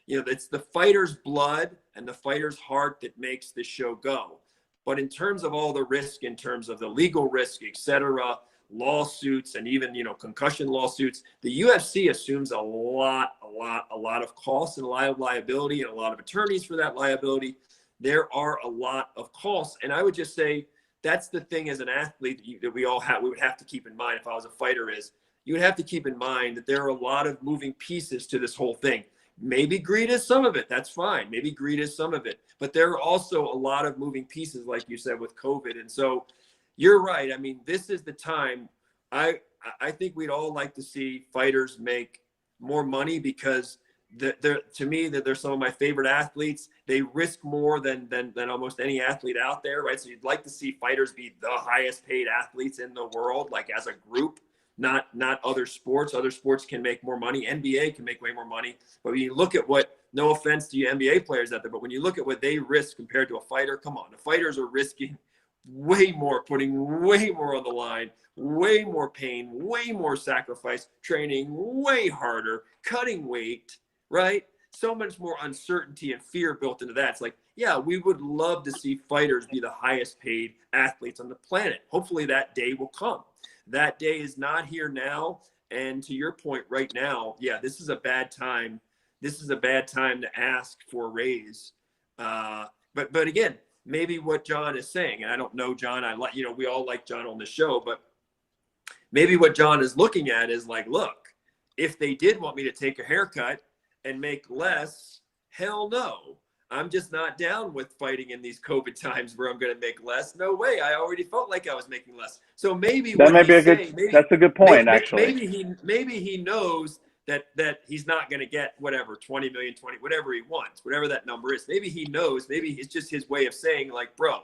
It's the fighter's blood and the fighter's heart that makes this show go. But in terms of all the risk, in terms of the legal risk, etc., lawsuits, and even, concussion lawsuits, the UFC assumes a lot of costs and a lot of liability, and a lot of attorneys for that liability. There are a lot of costs. And I would just say, that's the thing as an athlete that we would have to keep in mind. If I was a fighter, is you would have to keep in mind that there are a lot of moving pieces to this whole thing. Maybe greed is some of it. That's fine. Maybe greed is some of it. But there are also a lot of moving pieces, like you said, with COVID. And so you're right. I mean, this is the time. I think we'd all like to see fighters make more money, because to me, they're some of my favorite athletes. They risk more than almost any athlete out there, right? So you'd like to see fighters be the highest paid athletes in the world, like as a group, not other sports. Other sports can make more money. NBA can make way more money. But when you look at what, no offense to you NBA players out there, but when you look at what they risk compared to a fighter, come on, the fighters are risking way more, putting way more on the line, way more pain, way more sacrifice, training way harder, cutting weight, right? So much more uncertainty and fear built into that. It's like, yeah, we would love to see fighters be the highest paid athletes on the planet. Hopefully that day will come. That day is not here now. And to your point right now, yeah, this is a bad time. This is a bad time to ask for a raise. But again, maybe what John is saying, and I don't know John, we all like John on the show, but maybe what John is looking at is like, look, if they did want me to take a haircut and make less, hell no. I'm just not down with fighting in these COVID times where I'm going to make less. No way. I already felt like I was making less. So maybe that's a good point, actually. Maybe he knows that he's not going to get whatever, 20 million, whatever he wants, whatever that number is. Maybe he knows, maybe it's just his way of saying like, bro,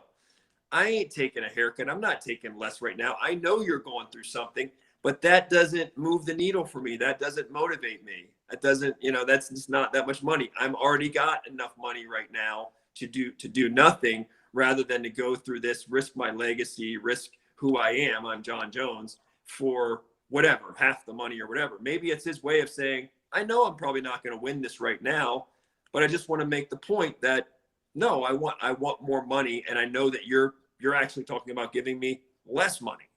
I ain't taking a haircut. I'm not taking less right now. I know you're going through something, but that doesn't move the needle for me. That doesn't motivate me. That doesn't, that's just not that much money. I'm already got enough money right now to do nothing, rather than to go through this, risk my legacy, risk who I am. I'm John Jones, for whatever, half the money or whatever. Maybe it's his way of saying, I know I'm probably not going to win this right now, but I just want to make the point that no, I want more money, and I know that you're actually talking about giving me less money.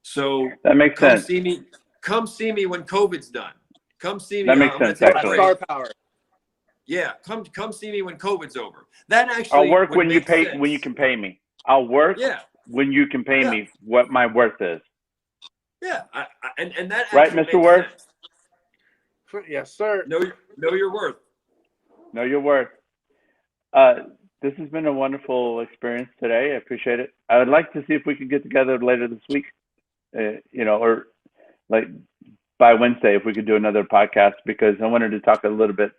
So that makes sense. Come see me when COVID's done. Come see me. That makes sense, actually. Star power. Yeah, come see me when COVID's over. That actually. I'll work when you can pay me. I'll work when you can pay me what my worth is. Yeah, and that Right, actually Mr. makes Worth? sense. Yes, sir. Know your worth. Know your worth. This has been a wonderful experience today. I appreciate it. I would like to see if we could get together later this week, or like by Wednesday, if we could do another podcast, because I wanted to talk a little bit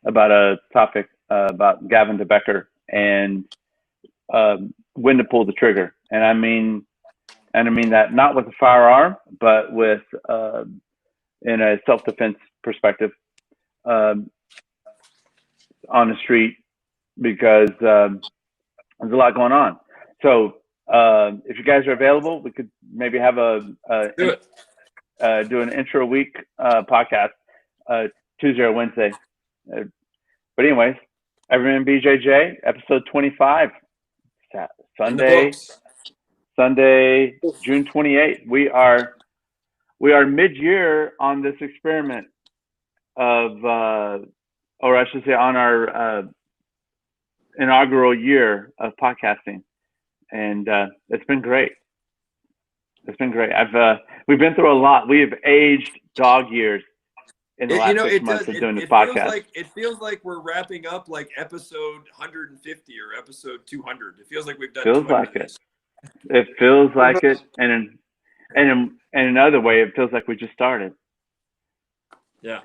about a topic about Gavin DeBecker and when to pull the trigger. And I mean that not with a firearm, but with in a self-defense perspective on the street, because there's a lot going on. So if you guys are available, we could maybe have Do it. do an intro week podcast Tuesday or Wednesday. But anyways, Everyman BJJ episode 25, In the books. Sunday, June 28th. We are mid-year on this experiment of, or I should say, on our inaugural year of podcasting, and it's been great. It's been great. We've been through a lot. We have aged dog years in the last 6 months of doing this podcast. It feels like we're wrapping up like episode 150 or episode 200. It feels like we've done. Feels like it. It feels like it, and in another way, it feels like we just started. Yeah.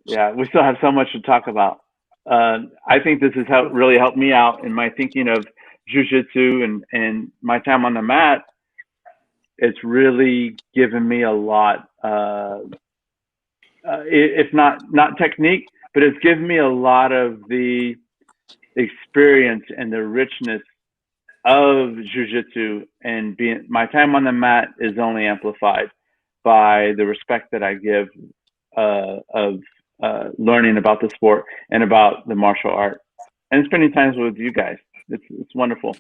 Yeah. We still have so much to talk about. I think this has really helped me out in my thinking of jiu-jitsu and my time on the mat. It's really given me a lot. If not technique, but it's given me a lot of the experience and the richness of jiu-jitsu, and my time on the mat is only amplified by the respect that I give of learning about the sport and about the martial art, and spending time with you guys. It's wonderful.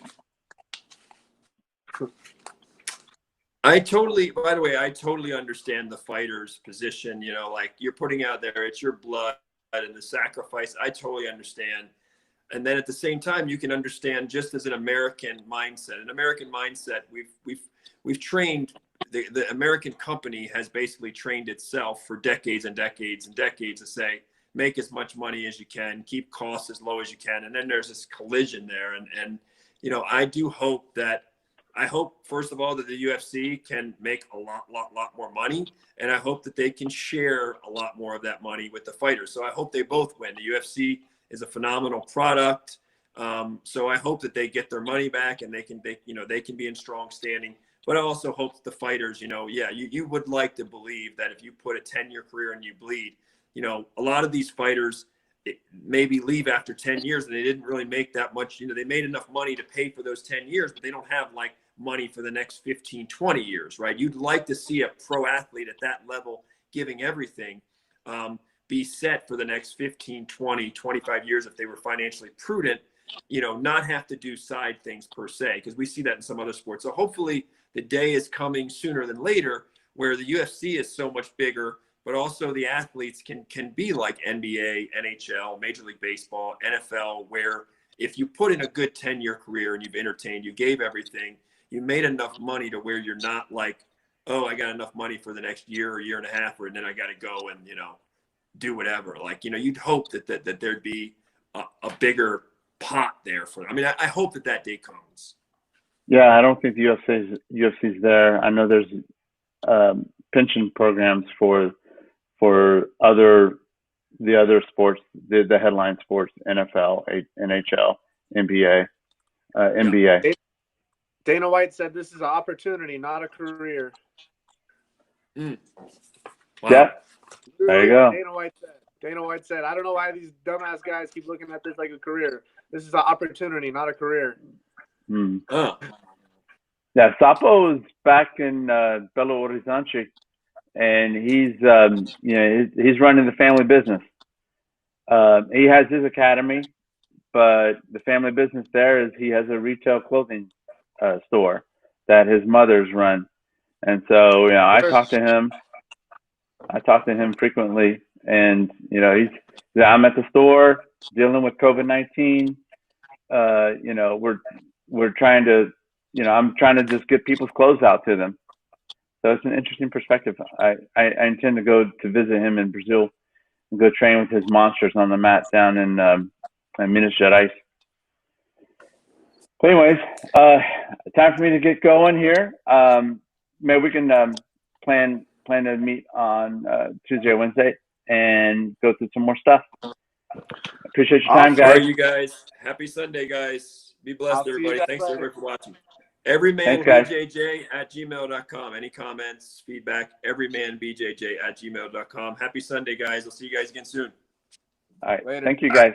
By the way, I totally understand the fighter's position. Like you're putting out there, it's your blood and the sacrifice. I totally understand. And then at the same time, you can understand just as an American mindset. We've trained, the American company has basically trained itself for decades and decades and decades to say, make as much money as you can, keep costs as low as you can. And then there's this collision there. And I hope, first of all, that the UFC can make a lot more money. And I hope that they can share a lot more of that money with the fighters. So I hope they both win. The UFC is a phenomenal product. So I hope that they get their money back and they can be in strong standing. But I also hope that the fighters, you would like to believe that if you put a 10-year career and you bleed, a lot of these fighters maybe leave after 10 years and they didn't really make that much. They made enough money to pay for those 10 years, but they don't have like money for the next 15, 20 years, right? You'd like to see a pro athlete at that level giving everything, be set for the next 15, 20, 25 years if they were financially prudent, not have to do side things per se, because we see that in some other sports. So hopefully the day is coming sooner than later where the UFC is so much bigger, but also the athletes can be like NBA, NHL, Major League Baseball, NFL, where if you put in a good 10-year career and you've entertained, you gave everything, you made enough money to where you're not like, oh, I got enough money for the next year or year and a half, and then I got to go and, do whatever. Like, you'd hope that there'd be a bigger pot there for them. I mean, I hope that day comes. Yeah, I don't think the UFC's there. I know there's pension programs for the other sports, the headline sports, NFL, NHL, NBA, NBA. Yeah. Dana White said this is an opportunity, not a career. Wow. Yeah, there you go. Dana White said, I don't know why these dumbass guys keep looking at this like a career. This is an opportunity, not a career. Yeah, Sapo's back in Belo Horizonte, and he's running the family business. He has his academy, but the family business there is he has a retail clothing store that his mother's run, and so I talk to him. Frequently, and I'm at the store dealing with COVID-19. We're trying to, I'm trying to just get people's clothes out to them, So it's an interesting perspective. I intend to go to visit him in Brazil and go train with his monsters on the mat down in Minas Gerais. But anyways, time for me to get going here. Maybe we can plan to meet on Tuesday or Wednesday and go through some more stuff. Appreciate your time, Awesome. guys. All right, you guys. Happy Sunday, guys. Be blessed, I'll see you everybody. guys Thanks, later. everybody, for watching. Everyman Thanks, guys. BJJ at gmail.com. Any comments, feedback, everyman BJJ at gmail.com. Happy Sunday, guys. I'll see you guys again soon. All right. Later. Thank you, guys.